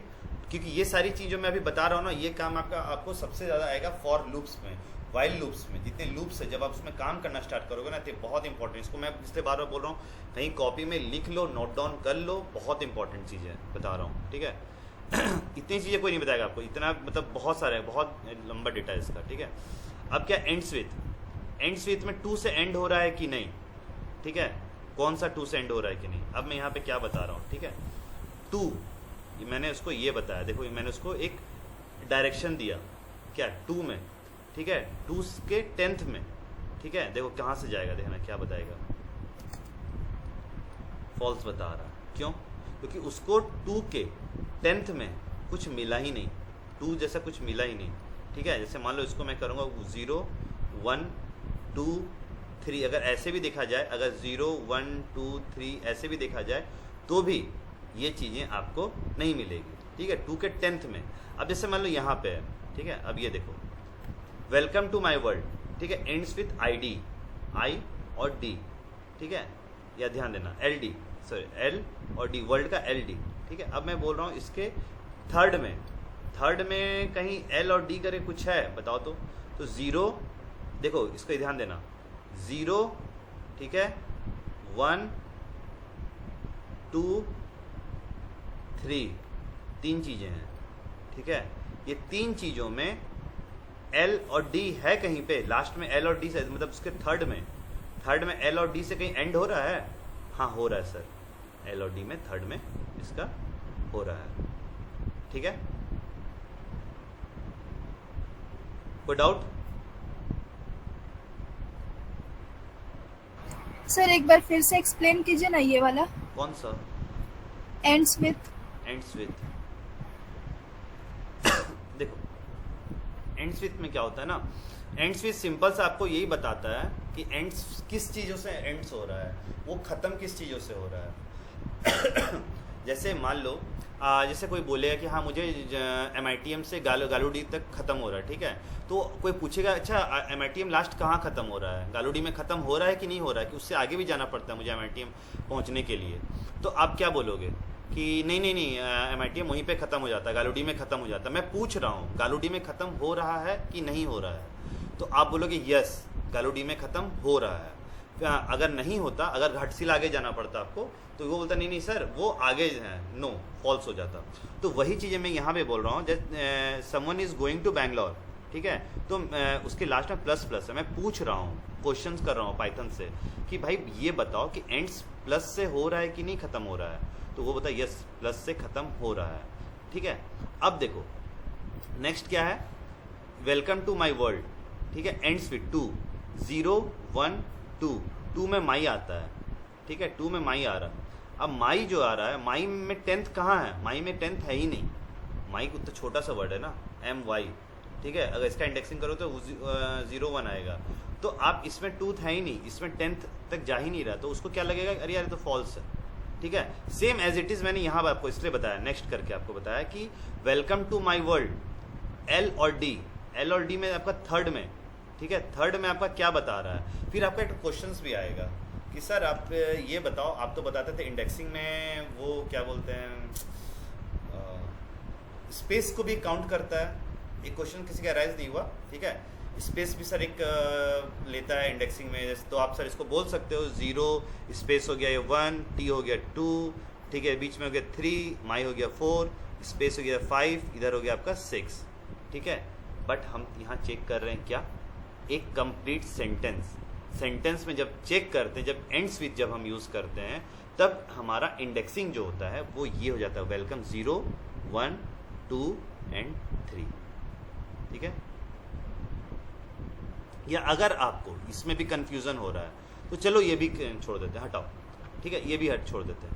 [SPEAKER 1] क्योंकि ये सारी चीज़ जो मैं अभी बता रहा हूँ ना, ये काम आपको सबसे ज़्यादा आएगा फॉर लूप्स में, वाइल लूप्स में, जितने लूप्स है जब आप उसमें काम करना स्टार्ट करोगे ना, तो बहुत इंपॉर्टेंट, इसको मैं इसलिए बार बार बोल रहा हूँ, कहीं कॉपी में लिख लो, नोट डाउन कर लो, बहुत इंपॉर्टेंट चीज़ है बता रहा हूँ, ठीक है। इतनी चीज़ें कोई नहीं बताएगा आपको, इतना मतलब बहुत सारा है, बहुत लंबा डेटा है इसका, ठीक है। अब क्या, एंड्स विथ में 2 से एंड हो रहा है कि नहीं, ठीक है, कौन सा 2 से एंड हो रहा है कि नहीं। अब मैं यहाँ पे क्या बता रहा हूँ, ठीक है, 2, मैंने उसको ये बताया, देखो मैंने उसको एक डायरेक्शन दिया, क्या 2 में, ठीक है, 2 के 10th में, ठीक है, देखो कहाँ से जाएगा, देखना क्या बताएगा, फॉल्स बता रहा, क्यों, क्योंकि उसको 2 के 10th में कुछ मिला ही नहीं, 2 जैसा कुछ मिला ही नहीं, ठीक है। जैसे मान लो इसको मैं करूँगा 0 1 2 3, अगर ऐसे भी देखा जाए, अगर 0 1 2 3 ऐसे भी देखा जाए तो भी ये चीज़ें आपको नहीं मिलेगी, ठीक है, 2 के 10th में। अब जैसे मान लो यहाँ पे है, ठीक है, अब ये देखो, वेलकम टू माई वर्ल्ड, ठीक है, एंड्स विथ ID, I और D, ठीक है, या ध्यान देना LD, सॉरी L और D, वर्ल्ड का LD, ठीक है। अब मैं बोल रहा हूँ इसके थर्ड में कहीं L और D करे कुछ है, बताओ तो 0, देखो इसको ध्यान देना, 0, ठीक है, 1 2 3, 3 चीज़ें हैं, ठीक है, ये 3 चीज़ों में L और D है कहीं पे, लास्ट में L और D से, मतलब उसके थर्ड में L और D से कहीं एंड हो रहा है, हाँ हो रहा है सर, L और D में थर्ड में इसका हो रहा है, ठीक है, कोई डाउट।
[SPEAKER 4] सर एक बार फिर से एक्सप्लेन कीजिए ना ये वाला,
[SPEAKER 1] कौन सा,
[SPEAKER 4] एंड्स विथ।
[SPEAKER 1] देखो एंड्स विथ में क्या होता है ना, एंड्स विथ सिंपल सा आपको यही बताता है कि एंड्स किस चीज़ों से एंड्स हो रहा है, वो ख़त्म किस चीज़ों से हो रहा है। जैसे मान लो जैसे कोई बोलेगा कि हाँ मुझे MITM से गालूडी तक ख़त्म हो रहा है, ठीक है, तो कोई पूछेगा अच्छा MITM लास्ट कहाँ ख़त्म हो रहा है, गालूडी में ख़त्म हो रहा है कि नहीं हो रहा है, कि उससे आगे भी जाना पड़ता है मुझे MITM पहुँचने के लिए, तो आप क्या बोलोगे कि नहीं MITM वहीं पे ख़त्म हो जाता है, गालूडी में ख़त्म हो जाता है। मैं पूछ रहा हूँ गालूडी में ख़त्म हो रहा है कि नहीं हो रहा है, तो आप बोलोगे यस गालूडी में ख़त्म हो रहा है। अगर नहीं होता, अगर घाटसील आगे जाना पड़ता आपको, तो वो बोलता नहीं सर वो आगे है, नो, फॉल्स हो जाता। तो वही चीज़ें मैं यहाँ पे बोल रहा हूँ, जैसे someone is going to Bangalore, ठीक है, तो उसके लास्ट में प्लस प्लस है, मैं पूछ रहा हूँ, क्वेश्चंस कर रहा हूँ पाइथन से कि भाई ये बताओ कि एंड्स प्लस से हो रहा है कि नहीं ख़त्म हो रहा है, तो वो बता यस प्लस से ख़त्म हो रहा है, ठीक है। अब देखो नेक्स्ट क्या है, वेलकम टू माई वर्ल्ड, ठीक है, एंड्स विथ 2 0 1 2 में माई आता है, ठीक है, 2 में माई आ रहा है। अब माई जो आ रहा है, माई में 10th कहाँ है, माई में 10th है ही नहीं, माई तो छोटा सा वर्ड है ना, MY, ठीक है, अगर इसका इंडेक्सिंग करो तो 0 1 आएगा, तो आप इसमें 2 है ही नहीं, इसमें 10th तक जा ही नहीं रहा, तो उसको क्या लगेगा, अरे यार तो फॉल्स है, ठीक है। सेम एज इट इज़ मैंने यहाँ पर आपको इसलिए बताया, नेक्स्ट करके आपको बताया कि welcome to my world L और D में आपका थर्ड में, ठीक है, थर्ड में आपका क्या बता रहा है। फिर आपका एक क्वेश्चंस भी आएगा कि सर आप ये बताओ, आप तो बताते थे इंडेक्सिंग में वो क्या बोलते हैं, स्पेस को भी काउंट करता है, एक क्वेश्चन किसी का राइज नहीं हुआ, ठीक है, स्पेस भी सर एक लेता है इंडेक्सिंग में, तो आप सर इसको बोल सकते हो 0 स्पेस हो गया ये 1, T हो गया 2, ठीक है, बीच में हो गया 3, माई हो गया 4, स्पेस हो गया 5, इधर हो गया आपका 6, ठीक है। बट हम यहाँ चेक कर रहे हैं क्या, एक कंप्लीट सेंटेंस में जब चेक करते हैं, जब एंड्स विथ जब हम यूज़ करते हैं, तब हमारा इंडेक्सिंग जो होता है वो ये हो जाता है, वेलकम 0 1 2 एंड 3, ठीक है। या अगर आपको इसमें भी कंफ्यूजन हो रहा है तो चलो ये भी छोड़ देते हैं, हटाओ, ठीक है, ये भी छोड़ देते हैं,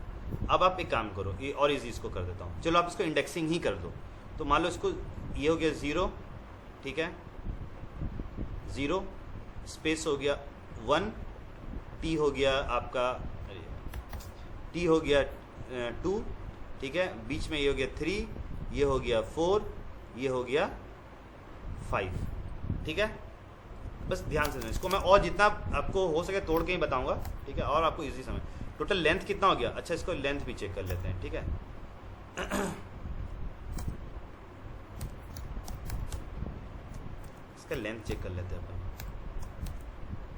[SPEAKER 1] अब आप एक काम करो, ये और इजी इसको कर देता हूँ, चलो आप इसको इंडेक्सिंग ही कर दो। तो मान लो इसको, ये हो गया 0, ठीक है, 0 स्पेस हो गया 1, टी हो गया आपका, टी हो गया 2, ठीक है, बीच में ये हो गया 3, ये हो गया 4, ये हो गया 5, ठीक है। बस ध्यान से सुनो इसको, मैं और जितना आपको हो सके तोड़ के ही बताऊंगा, ठीक है, और आपको इजी समझ। टोटल लेंथ कितना हो गया? अच्छा इसको लेंथ भी चेक कर लेते हैं, ठीक है। इसका लेंथ चेक कर लेते हैं अपन,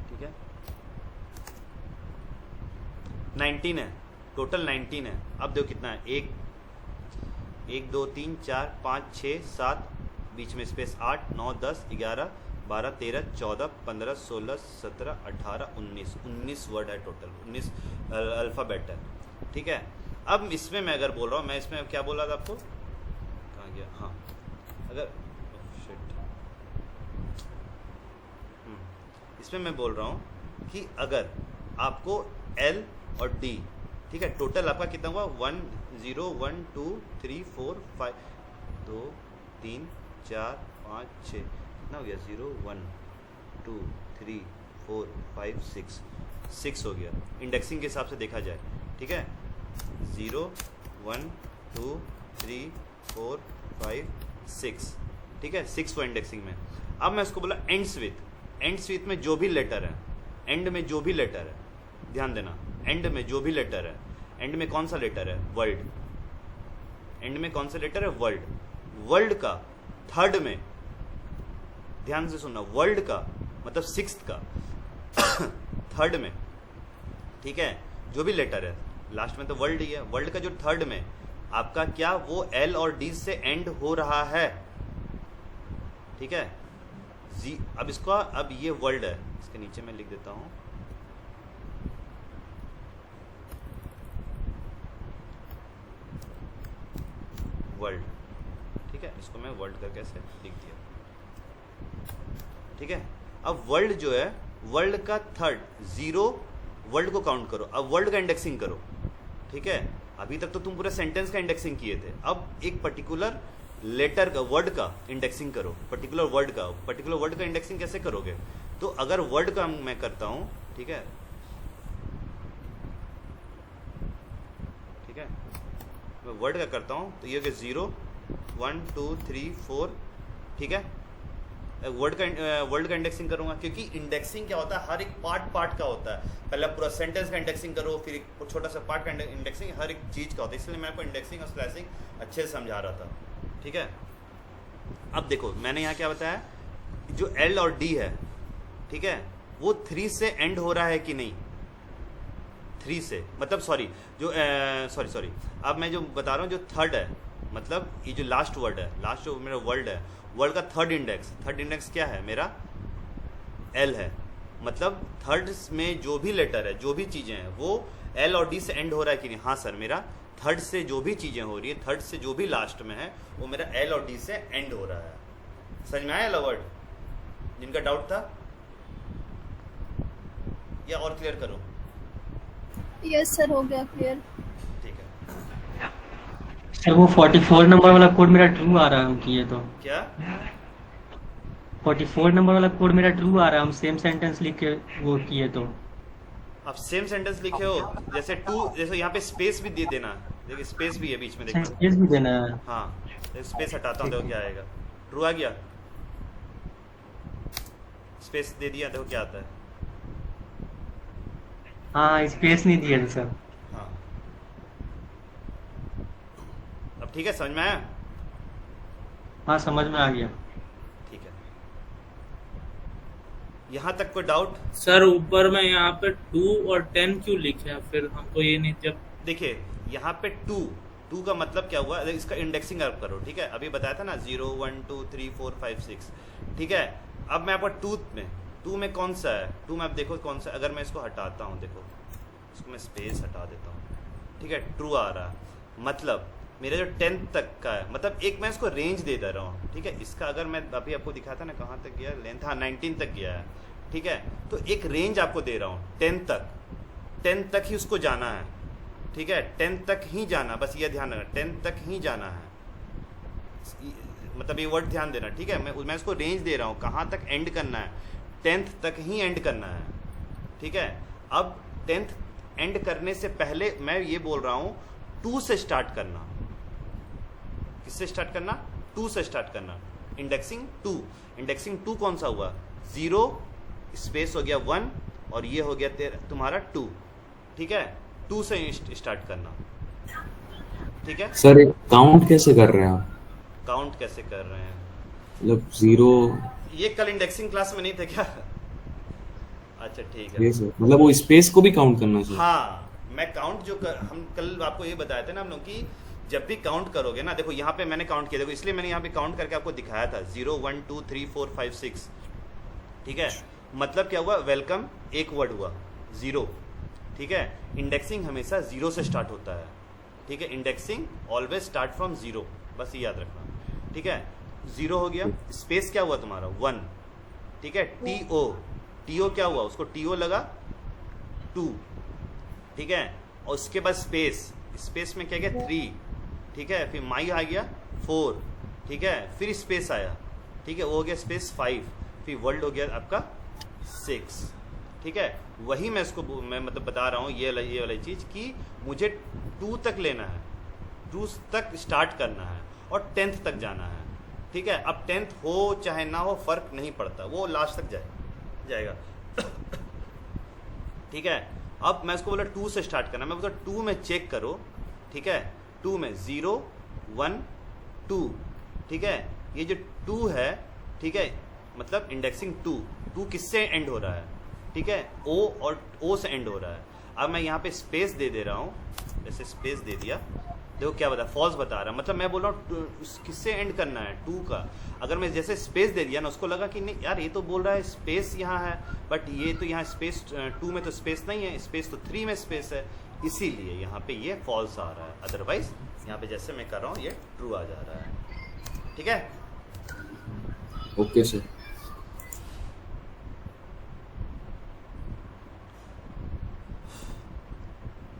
[SPEAKER 1] ठीक है। 19 है, टोटल 19 है। अब देखो कितना है, 1 2 3 4 5 6 7, बीच में स्पेस 8 9 10 11 12 13 14 15 16 17 18 19 वर्ड है टोटल, 19 अल्फ़ाबेट है, ठीक है। अब इसमें मैं अगर बोल रहा हूँ, मैं इसमें क्या बोल रहा था आपको, कहाँ गया, हाँ, अगर इसमें मैं बोल रहा हूँ कि अगर आपको L और D, ठीक है, टोटल आपका कितना हुआ, 1 0 1 2 3 4 5 2 3 4 5 6, कितना हो गया, 0 1 2 3 4 5 6 हो गया इंडेक्सिंग के हिसाब से देखा जाए, ठीक है। 0 1 2 3 4 5 6, ठीक है, 6 वो इंडेक्सिंग में। अब मैं इसको बोला एंड्स विथ में जो भी लेटर है, एंड में जो भी लेटर है, ध्यान देना, एंड में जो भी लेटर है, एंड में कौन सा लेटर है, वर्ल्ड, एंड में कौन सा लेटर है, वर्ल्ड, वर्ल्ड का थर्ड में, ध्यान से सुनना, वर्ल्ड का मतलब 6th का थर्ड में, ठीक है, जो भी लेटर है, लास्ट में तो वर्ल्ड ही है, वर्ल्ड का जो थर्ड में आपका क्या, वो L और D से एंड हो रहा है, ठीक है। अब इसका, अब ये वर्ल्ड है, इसके नीचे मैं लिख देता हूं, वर्ल्ड, ठीक है, इसको मैं वर्ल्ड करके ऐसे लिख दिया, ठीक है। अब वर्ल्ड जो है, वर्ल्ड का थर्ड 0, वर्ल्ड को काउंट करो, अब वर्ल्ड का इंडेक्सिंग करो, ठीक है। अभी तक तो तुम पूरा सेंटेंस का इंडेक्सिंग किए थे, अब एक पर्टिकुलर लेटर का, वर्ड का इंडेक्सिंग करो, पर्टिकुलर वर्ड का इंडेक्सिंग कैसे करोगे? तो अगर वर्ड का मैं करता हूं, ठीक है, ठीक है, मैं वर्ड का करता हूं, तो ये हो गया 0 1 2 3 4, ठीक है। वर्ड का इंडेक्सिंग करूंगा, क्योंकि इंडेक्सिंग क्या होता है, हर एक पार्ट का होता है, पहले पूरा सेंटेंस का इंडेक्सिंग करो, फिर एक छोटा सा पार्ट का इंडेक्सिंग, हर एक चीज का होता है, इसलिए मैं आपको इंडेक्सिंग और स्लैशिंग अच्छे से समझा रहा था, ठीक है। अब देखो मैंने यहाँ क्या बताया, जो L और D है, ठीक है, वो 3 से एंड हो रहा है कि नहीं, 3 से, मतलब सॉरी, जो सॉरी अब मैं जो बता रहा हूँ, जो थर्ड है, मतलब ये जो लास्ट वर्ड है, लास्ट जो मेरा वर्ल्ड है, वर्ल्ड का थर्ड इंडेक्स क्या है मेरा, L है, मतलब थर्ड में जो भी लेटर है, जो भी चीज़ें हैं, वो L और D से एंड हो रहा है कि नहीं, हाँ सर, मेरा थर्ड से जो भी चीज़ें हो रही है, थर्ड से जो भी लास्ट में है, वो मेरा L और D से एंड हो रहा है। समझ में आया वर्ड, जिनका डाउट था, या और क्लियर करो?
[SPEAKER 4] यस सर, हो गया क्लियर।
[SPEAKER 1] ठीक है,
[SPEAKER 3] सर वो 44 नंबर वाला कोड मेरा ट्रू आ रहा है, हम किए तो
[SPEAKER 1] क्या
[SPEAKER 3] 44 नंबर वाला कोड मेरा ट्रू आ रहा है, हम सेम सेंटेंस लिख के वो किए तो।
[SPEAKER 1] आप सेम सेंटेंस लिखे हो, जैसे टू, जैसे यहाँ पे स्पेस भी दे देना, देखिए स्पेस भी है बीच में, देखना,
[SPEAKER 3] स्पेस भी देना है।
[SPEAKER 1] हाँ, स्पेस हटाता हूँ, देखो क्या आएगा, ट्रू आ गया, स्पेस दे दिया, देखो क्या आता है,
[SPEAKER 3] हाँ स्पेस नहीं दिया सर।
[SPEAKER 1] हाँ, अब ठीक है, समझ में आया?
[SPEAKER 3] हाँ समझ में आ गया।
[SPEAKER 1] ठीक है, यहाँ तक कोई डाउट?
[SPEAKER 5] सर ऊपर में यहाँ पे 2 और 10 क्यों लिखे हैं? फिर हमको ये नहीं, जब
[SPEAKER 1] देखिए यहाँ पे 2 का मतलब क्या हुआ, इसका इंडेक्सिंग आप करो, ठीक है, अभी बताया था ना, 0 1 2 3 4 5 6, ठीक है। अब मैं आपको 2 में कौन सा है, 2 में आप देखो कौन सा, अगर मैं इसको हटाता हूँ, देखो इसको मैं स्पेस हटा देता हूँ, ठीक है, ट्रू आ रहा, मतलब मेरा जो 10th तक का है, मतलब एक मैं इसको रेंज दे रहा हूँ, ठीक है। इसका अगर मैं अभी आपको दिखाता ना, कहाँ तक गया लेंथ, हाँ 19 तक गया है, ठीक है। तो एक रेंज आपको दे रहा हूँ 10 तक ही उसको जाना है, ठीक है, 10 तक ही जाना, बस ये ध्यान रखना, 10 तक ही जाना है, मतलब ये वर्ड ध्यान देना, ठीक है। मैं इसको रेंज दे रहा हूँ, कहाँ तक एंड करना है, 10th तक ही एंड करना है, ठीक है। अब 10th एंड करने से पहले मैं ये बोल रहा हूँ 2 से स्टार्ट करना। किससे स्टार्ट करना? 2 से स्टार्ट करना। इंडेक्सिंग 2, इंडेक्सिंग 2 कौन सा हुआ? 0 स्पेस हो गया 1 और ये हो गया तुम्हारा 2, ठीक है। 2 से स्टार्ट करना, ठीक है।
[SPEAKER 6] सर काउंट कैसे कर रहे हैं आप?
[SPEAKER 1] काउंट कैसे कर रहे हैं?
[SPEAKER 6] मतलब 0,
[SPEAKER 1] ये कल इंडेक्सिंग क्लास में नहीं थे क्या? अच्छा ठीक है।
[SPEAKER 6] ये सर मतलब वो स्पेस को भी काउंट करना चाहिए।
[SPEAKER 1] हाँ, मैं काउंट हम कल आपको ये बताए थे ना हम लोग कि जब भी काउंट करोगे ना, देखो यहाँ पे मैंने काउंट किया, देखो इसलिए मैंने यहाँ पे काउंट करके आपको दिखाया था 0 1 2 3 4 5 6, ठीक है। मतलब क्या हुआ? वेलकम एक वर्ड हुआ 0, ठीक है। इंडेक्सिंग हमेशा 0 से स्टार्ट होता है, ठीक है। इंडेक्सिंग ऑलवेज स्टार्ट फ्रॉम 0, बस ये याद रखना, ठीक है। 0 हो गया, स्पेस क्या हुआ तुम्हारा? 1, ठीक है। टीओ क्या हुआ? उसको टीओ लगा 2, ठीक है। और उसके बाद स्पेस में क्या गया? 3, ठीक है। फिर माई आ गया 4, ठीक है। फिर स्पेस आया, ठीक है, वो हो गया स्पेस 5, फिर वर्ल्ड हो गया आपका 6, ठीक है। वही मैं मतलब बता रहा हूँ ये वाली चीज़ कि मुझे 2 तक लेना है, 2 तक स्टार्ट करना है और 10th तक जाना है, ठीक है। अब 10th हो चाहे ना हो फर्क नहीं पड़ता, वो लास्ट तक जाएगा ठीक है। अब मैं इसको बोला 2 से स्टार्ट करना, मैं बोला 2 में चेक करो, ठीक है। 2 में 0 1 2, ठीक है। ये जो 2 है, ठीक है, मतलब इंडेक्सिंग 2 किससे एंड हो रहा है? ठीक है, ओ से एंड हो रहा है। अब मैं यहाँ पे स्पेस दे रहा हूँ, जैसे स्पेस दे दिया, देखो क्या बता, फॉल्स बता रहा है। मतलब मैं बोल रहा हूँ किससे एंड करना है? 2 का। अगर मैं जैसे स्पेस दे दिया ना, उसको लगा कि नहीं यार ये तो बोल रहा है स्पेस यहाँ है, बट ये तो यहाँ स्पेस 2 में तो स्पेस नहीं है, स्पेस तो 3 में स्पेस है, इसीलिए यहाँ पे ये फॉल्स आ रहा है। अदरवाइज यहाँ पे जैसे मैं कर रहा हूँ ये ट्रू आ जा रहा है, ठीक है।
[SPEAKER 6] Okay sir.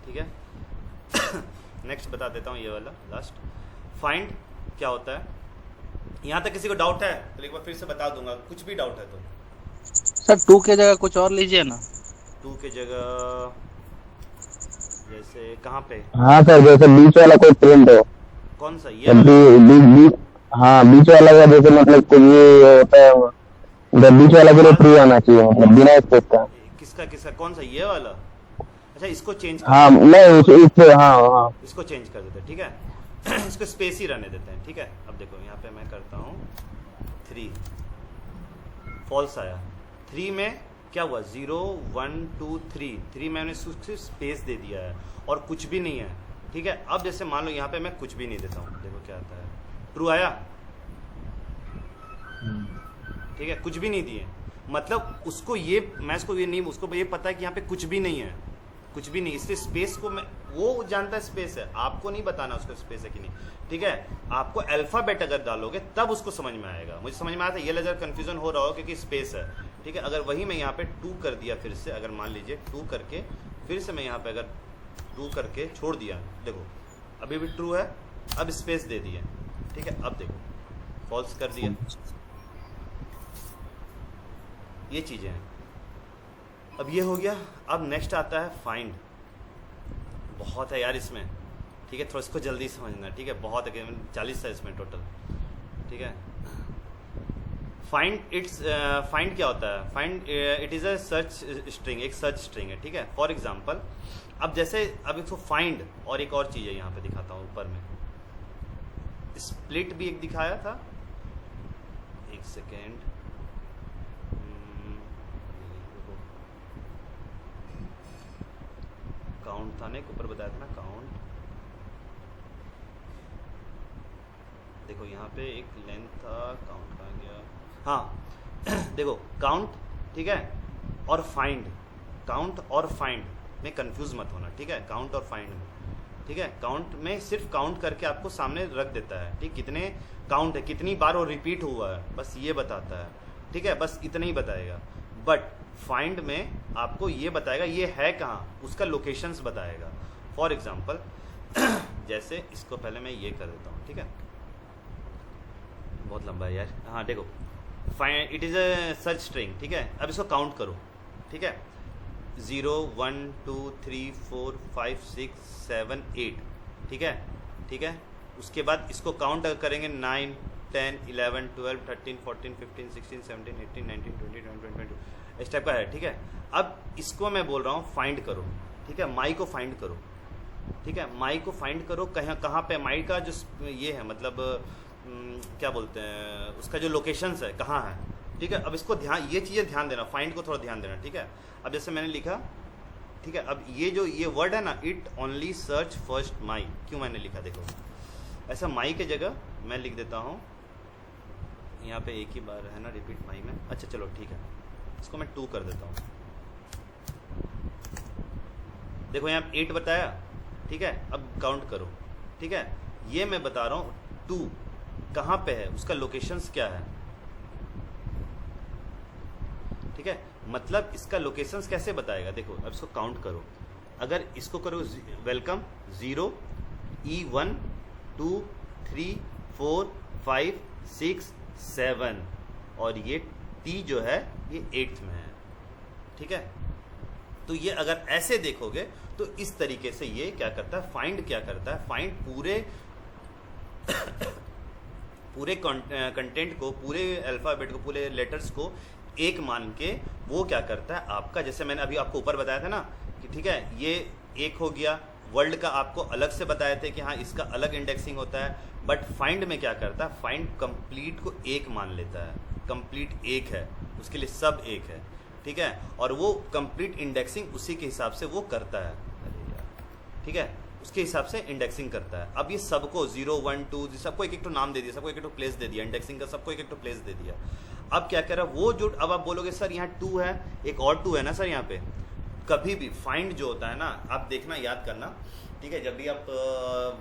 [SPEAKER 1] ठीक है। नेक्स्ट बता देता हूँ ये वाला लास्ट। फाइंड क्या होता है? यहाँ तक किसी को डाउट है तो एक बार फिर से बता दूंगा, कुछ भी डाउट है तो।
[SPEAKER 2] सर 2 के जगह कुछ और लीजिए ना।
[SPEAKER 1] 2 के जगह जैसे कहाँ पे?
[SPEAKER 7] हाँ सर, जैसे बीच वाला कोई प्रिंट हो।
[SPEAKER 1] कौन सा? ये वाला?
[SPEAKER 7] हाँ, बीच वाला का जैसे मतलब कुछ ये होता है, जब बीच वाला के लिए ट्रू आना चाहिए, मतलब बिना स्पेस का।
[SPEAKER 1] किसका कौन सा? ये वाला? अच्छा, इसको चेंज
[SPEAKER 7] हाँ नहीं, हाँ
[SPEAKER 1] इसको चेंज कर देते हैं, ठीक है। इसको स्पेस ही रहने देते हैं, ठीक है। अब देखो यहाँ पे मैं करता हूँ 3, फॉल्स आया। 3 में क्या हुआ? 0 1 2 3 मैंने सिर्फ स्पेस दे दिया है और कुछ भी नहीं है, ठीक है। अब जैसे मान लो यहाँ पे मैं कुछ भी नहीं देता हूँ, देखो क्या आता है, ट्रू आया, ठीक है। कुछ भी नहीं दिए, मतलब उसको ये पता है कि यहाँ पे कुछ भी नहीं है, कुछ भी नहीं, इसलिए स्पेस को वो जानता है स्पेस है, आपको नहीं बताना उसको स्पेस है कि नहीं, ठीक है। आपको अल्फाबेट अगर डालोगे तब उसको समझ में आएगा। मुझे समझ में आया था, ये लगा कंफ्यूजन हो रहा हो क्योंकि स्पेस है, ठीक है। अगर वही मैं यहाँ पे 2 कर दिया फिर से, अगर मान लीजिए 2 करके फिर से मैं यहाँ पे अगर 2 करके छोड़ दिया, देखो अभी भी ट्रू है, अब स्पेस दे दिए, ठीक है। अब देखो फॉल्स कर दिया, ये चीजें हैं। अब ये हो गया। अब नेक्स्ट आता है फाइंड। बहुत है यार इसमें, ठीक है, थोड़ा इसको जल्दी समझना, ठीक है। बहुत है, 40 है इसमें टोटल, ठीक है। फाइंड क्या होता है? Find it is a search string, एक सर्च स्ट्रिंग है, ठीक है। फॉर एग्जांपल अब जैसे अब इसको फाइंड और एक और चीज़ है यहाँ पे दिखाता हूँ ऊपर में, स्प्लिट भी एक दिखाया था, एक सेकेंड, काउंट था ना, एक ऊपर बताया था ना काउंट, देखो यहाँ पे एक लेंथ था, काउंट कहाँ गया? हाँ देखो काउंट, ठीक है, और फाइंड, काउंट और फाइंड में कंफ्यूज मत होना, ठीक है। काउंट और फाइंड में, ठीक है। काउंट में सिर्फ काउंट करके आपको सामने रख देता है, ठीक, कितने काउंट है, कितनी बार वो रिपीट हुआ है, बस ये बताता है, ठीक है, बस इतना ही बताएगा। बट फाइंड में आपको ये बताएगा ये है कहाँ, उसका लोकेशंस बताएगा, फॉर एग्जाम्पल जैसे इसको पहले मैं ये कर देता हूँ, ठीक है, बहुत लंबा है यार। हाँ देखो, find it is a search string, ठीक है। अब इसको काउंट करो, ठीक है, 0 1 2 3 4 5 6 7 8, ठीक है, ठीक है। उसके बाद इसको काउंट करेंगे 9 10 11 12 13 14 15 16 17 18 19 20 21 22 इस टाइप का है, ठीक है। अब इसको मैं बोल रहा हूँ फाइंड करो, ठीक है, माई को फाइंड करो, ठीक है, माई को फाइंड करो। कहाँ पे माई का जो ये है, मतलब क्या बोलते हैं, उसका जो लोकेशंस है कहाँ है, ठीक है। अब इसको ध्यान, ये चीज़ें ध्यान देना, फाइंड को थोड़ा ध्यान देना, ठीक है। अब जैसे मैंने लिखा, ठीक है, अब ये जो ये वर्ड है ना, it only search first my, क्यों मैंने लिखा देखो, ऐसा माई के जगह मैं लिख देता हूँ, यहाँ पे एक ही बार है ना रिपीट माई में, अच्छा चलो ठीक है, इसको मैं 2 कर देता हूँ। देखो यहाँ 8 बताया, ठीक है, अब काउंट करो, ठीक है। ये मैं बता रहा हूँ 2 कहाँ पे है, उसका लोकेशंस क्या है, ठीक है, मतलब इसका लोकेशंस कैसे बताएगा। देखो अब इसको काउंट करो, अगर इसको करो वेलकम 0 E1 2 3 4 5 6 7 और ये T जो है ये 8th में है, ठीक है। तो ये अगर ऐसे देखोगे तो इस तरीके से ये क्या करता है, फाइंड क्या करता है, फाइंड पूरे कंटेंट को, पूरे अल्फ़ाबेट को, पूरे लेटर्स को एक मान के वो क्या करता है आपका, जैसे मैंने अभी आपको ऊपर बताया था ना कि ठीक है ये एक हो गया, वर्ल्ड का आपको अलग से बताए थे कि हाँ इसका अलग इंडेक्सिंग होता है, बट फाइंड में क्या करता है, फाइंड कंप्लीट को एक मान लेता है, कंप्लीट एक है, उसके लिए सब एक है, ठीक है, और वो कंप्लीट इंडेक्सिंग उसी के हिसाब से वो करता है, ठीक है, उसके हिसाब से इंडेक्सिंग करता है। अब ये सबको 0 1 2 सबको एक एक तो नाम दे दिया, सबको एक एक तो प्लेस दे दिया, इंडेक्सिंग का सबको एक एक तो प्लेस दे दिया। अब क्या कह रहा है वो जो, अब आप बोलोगे सर यहाँ 2 है, एक और 2 है ना सर यहाँ पे, कभी भी फाइंड जो होता है ना, आप देखना याद करना, ठीक है, जब भी आप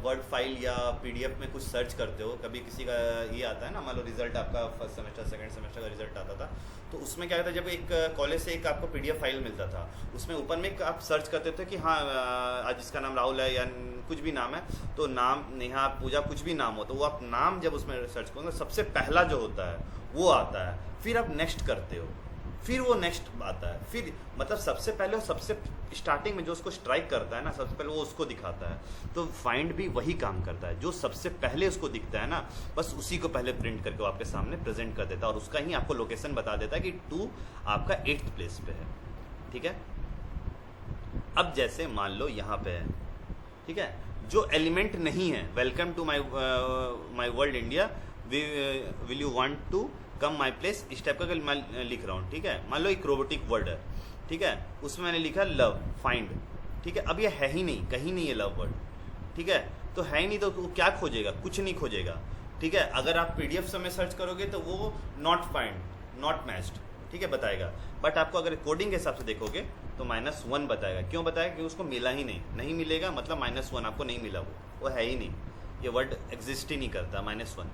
[SPEAKER 1] वर्ड फाइल या PDF में कुछ सर्च करते हो, कभी किसी का ये आता है ना, मान लो रिजल्ट आपका फर्स्ट सेमेस्टर सेकंड सेमेस्टर का रिजल्ट आता था, तो उसमें क्या होता है, जब एक कॉलेज से एक आपको PDF फाइल मिलता था, उसमें ऊपर में एक आप सर्च करते थे कि हाँ आज इसका नाम राहुल है या कुछ भी नाम है, तो नाम नेहा पूजा कुछ भी नाम हो, तो वो आप नाम जब उसमें सर्च करोगे सबसे पहला जो होता है वो आता है, फिर आप नेक्स्ट करते हो, फिर वो नेक्स्ट आता है, फिर मतलब सबसे पहले और सबसे स्टार्टिंग में जो उसको स्ट्राइक करता है ना, सबसे पहले वो उसको दिखाता है। तो फाइंड भी वही काम करता है, जो सबसे पहले उसको दिखता है ना, बस उसी को पहले प्रिंट करके वो आपके सामने प्रेजेंट कर देता है, और उसका ही आपको लोकेशन बता देता है कि 2 आपका 8th प्लेस पे है, ठीक है। अब जैसे मान लो यहाँ पे है, ठीक है, जो एलिमेंट नहीं है, welcome to my world India, will you want to come my place, इस टाइप का मैं लिख रहा हूँ, ठीक है। मान लो एक रोबोटिक वर्ड है, ठीक है, उसमें मैंने लिखा लव फाइंड, ठीक है। अब ये है ही नहीं, कहीं नहीं है लव वर्ड, ठीक है, तो है ही नहीं, तो क्या खोजेगा, कुछ नहीं खोजेगा, ठीक है। अगर आप PDF में सर्च करोगे तो वो नॉट फाइंड, नॉट मैच्ड, ठीक है, बताएगा, बट आपको अगर कोडिंग के हिसाब से देखोगे तो -1 बताएगा। क्यों बताएगा, कि उसको मिला ही नहीं, नहीं मिलेगा मतलब -1 आपको नहीं मिला, वो है ही नहीं, ये वर्ड एग्जिस्ट ही नहीं करता, -1,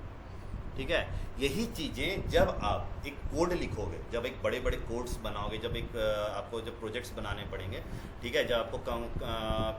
[SPEAKER 1] ठीक है। यही चीज़ें जब आप एक कोड लिखोगे, जब एक बड़े बड़े कोड्स बनाओगे, जब एक आपको जब प्रोजेक्ट्स बनाने पड़ेंगे, ठीक है, जब आपको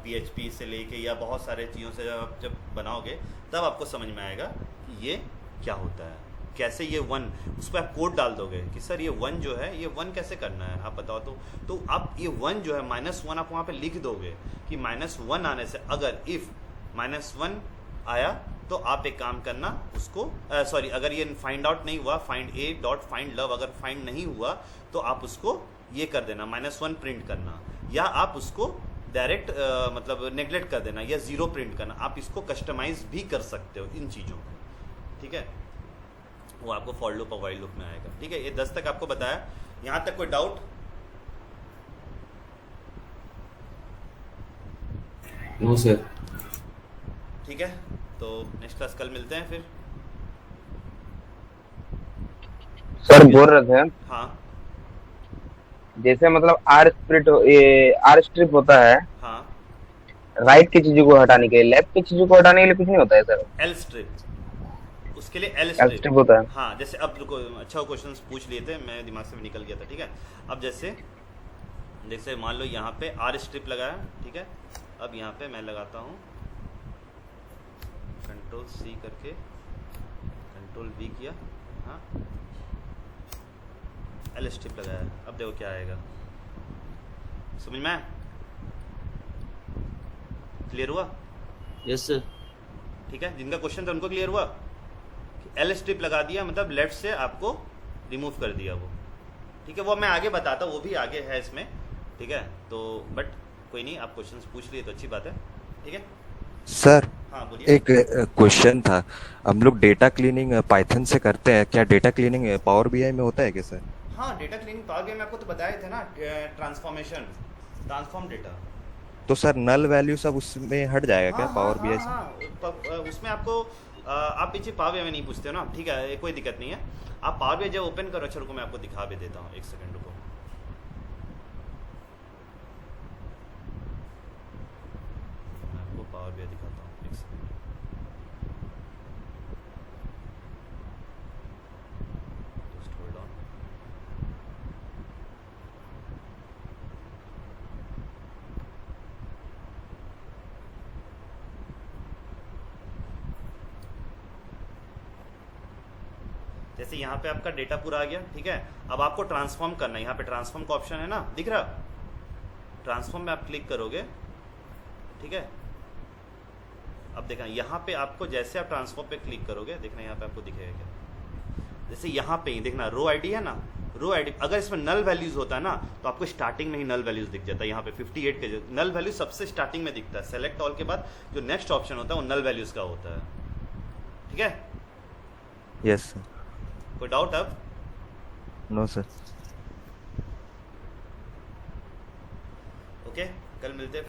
[SPEAKER 1] PHP से लेके या बहुत सारे चीज़ों से जब बनाओगे, तब आपको समझ में आएगा कि ये क्या होता है, कैसे ये 1 उस पर आप कोड डाल दोगे कि सर ये 1 जो है ये 1 कैसे करना है, आप बताओ। तो आप ये 1 जो है -1 आप वहाँ पे लिख दोगे कि -1 आने से, अगर इफ़ -1 आया तो आप एक काम करना उसको, सॉरी अगर ये फाइंड आउट नहीं हुआ, find A dot find love, अगर फाइंड नहीं हुआ तो आप उसको ये कर देना, -1 प्रिंट करना, या आप उसको डायरेक्ट मतलब नेग्लेक्ट कर देना, या 0 प्रिंट करना। आप इसको कस्टमाइज भी कर सकते हो इन चीज़ों को, ठीक है, वो आपको फॉर लूप और व्हाइल लूप में आएगा, ठीक है। ये 10 तक आपको बताया, यहाँ तक कोई डाउट?
[SPEAKER 6] No sir.
[SPEAKER 1] ठीक है, तो नेक्स्ट क्लास कल मिलते हैं फिर।
[SPEAKER 7] सर बोल रहे थे,
[SPEAKER 1] हाँ
[SPEAKER 7] जैसे मतलब R स्ट्रिप होता है,
[SPEAKER 1] हाँ,
[SPEAKER 7] राइट की चीजों को हटाने के लिए, लेफ्ट की चीजों को हटाने के लिए कुछ नहीं होता है सर?
[SPEAKER 1] L स्ट्रिप, उसके लिए L
[SPEAKER 7] L स्ट्रिप होता है।
[SPEAKER 1] हाँ, जैसे अब रुको, अच्छा क्वेश्चन पूछ लिए थे, मैं दिमाग से भी निकल गया था, ठीक है। अब जैसे मान लो यहाँ पे R स्ट्रिप लगाया, ठीक है, अब यहाँ पे मैं लगाता हूँ कंट्रोल सी करके, कंट्रोल वी किया, हाँ एल स्ट्रिप लगाया। अब देखो क्या आएगा, समझ में आया? क्लियर हुआ?
[SPEAKER 2] Yes sir.
[SPEAKER 1] ठीक है, जिनका क्वेश्चन था उनको क्लियर हुआ? एल स्ट्रिप लगा दिया मतलब लेफ्ट से आपको रिमूव कर दिया वो। ठीक है, वो मैं आगे बताता हूँ, वो भी आगे है इसमें। ठीक है, तो बट कोई नहीं, आप क्वेश्चंस पूछ लिए तो अच्छी बात है। ठीक है
[SPEAKER 8] सर,
[SPEAKER 1] हाँ बोलिए।
[SPEAKER 8] एक क्वेश्चन था। हम लोग डेटा क्लीनिंग पाइथन से करते हैं, क्या डेटा क्लीनिंग पावर बीआई में होता है क्या सर?
[SPEAKER 1] हाँ, डेटा क्लीनिंग पावर बीआई में आपको तो बताए थे ना, ट्रांसफॉर्मेशन, ट्रांसफॉर्म डेटा।
[SPEAKER 8] तो सर नल वैल्यू सब उसमें हट जाएगा क्या पावर बीआई से?
[SPEAKER 1] हाँ, उसमें आपको आप पीछे पावर बीआई में नहीं पूछते हो ना, ठीक है, कोई दिक्कत नहीं है। आप पावर बीआई जब ओपन करो, अच्छा रुको मैं आपको दिखा भी देता हूँ, एक सेकंड रुको। मैं आपको पावर बीआई दिखाता हूँ, एक सेकंड। Just hold on. जैसे यहाँ पे आपका डेटा पूरा आ गया, ठीक है। अब आपको ट्रांसफॉर्म करना है, यहाँ पे ट्रांसफॉर्म का ऑप्शन है ना, दिख रहा? ट्रांसफॉर्म में आप क्लिक करोगे, ठीक है। अब देखना यहाँ पे आपको, जैसे आप ट्रांसफॉर्म पे क्लिक करोगे, देखना यहाँ पे आपको दिखेगा क्या। जैसे यहाँ पे ही देखना रो आईडी है ना, रो आईडी अगर इसमें नल वैल्यूज होता है ना तो आपको स्टार्टिंग में ही नल वैल्यूज दिख जाता है। यहाँ पे 58 के नल वैल्यू सबसे स्टार्टिंग में दिखता है। सेलेक्ट ऑल के बाद जो नेक्स्ट ऑप्शन होता है वो नल वैल्यूज का होता है। ठीक है,
[SPEAKER 8] यस सर।
[SPEAKER 1] कोई डाउट अब?
[SPEAKER 8] No sir.
[SPEAKER 1] ओके, कल मिलते हैं।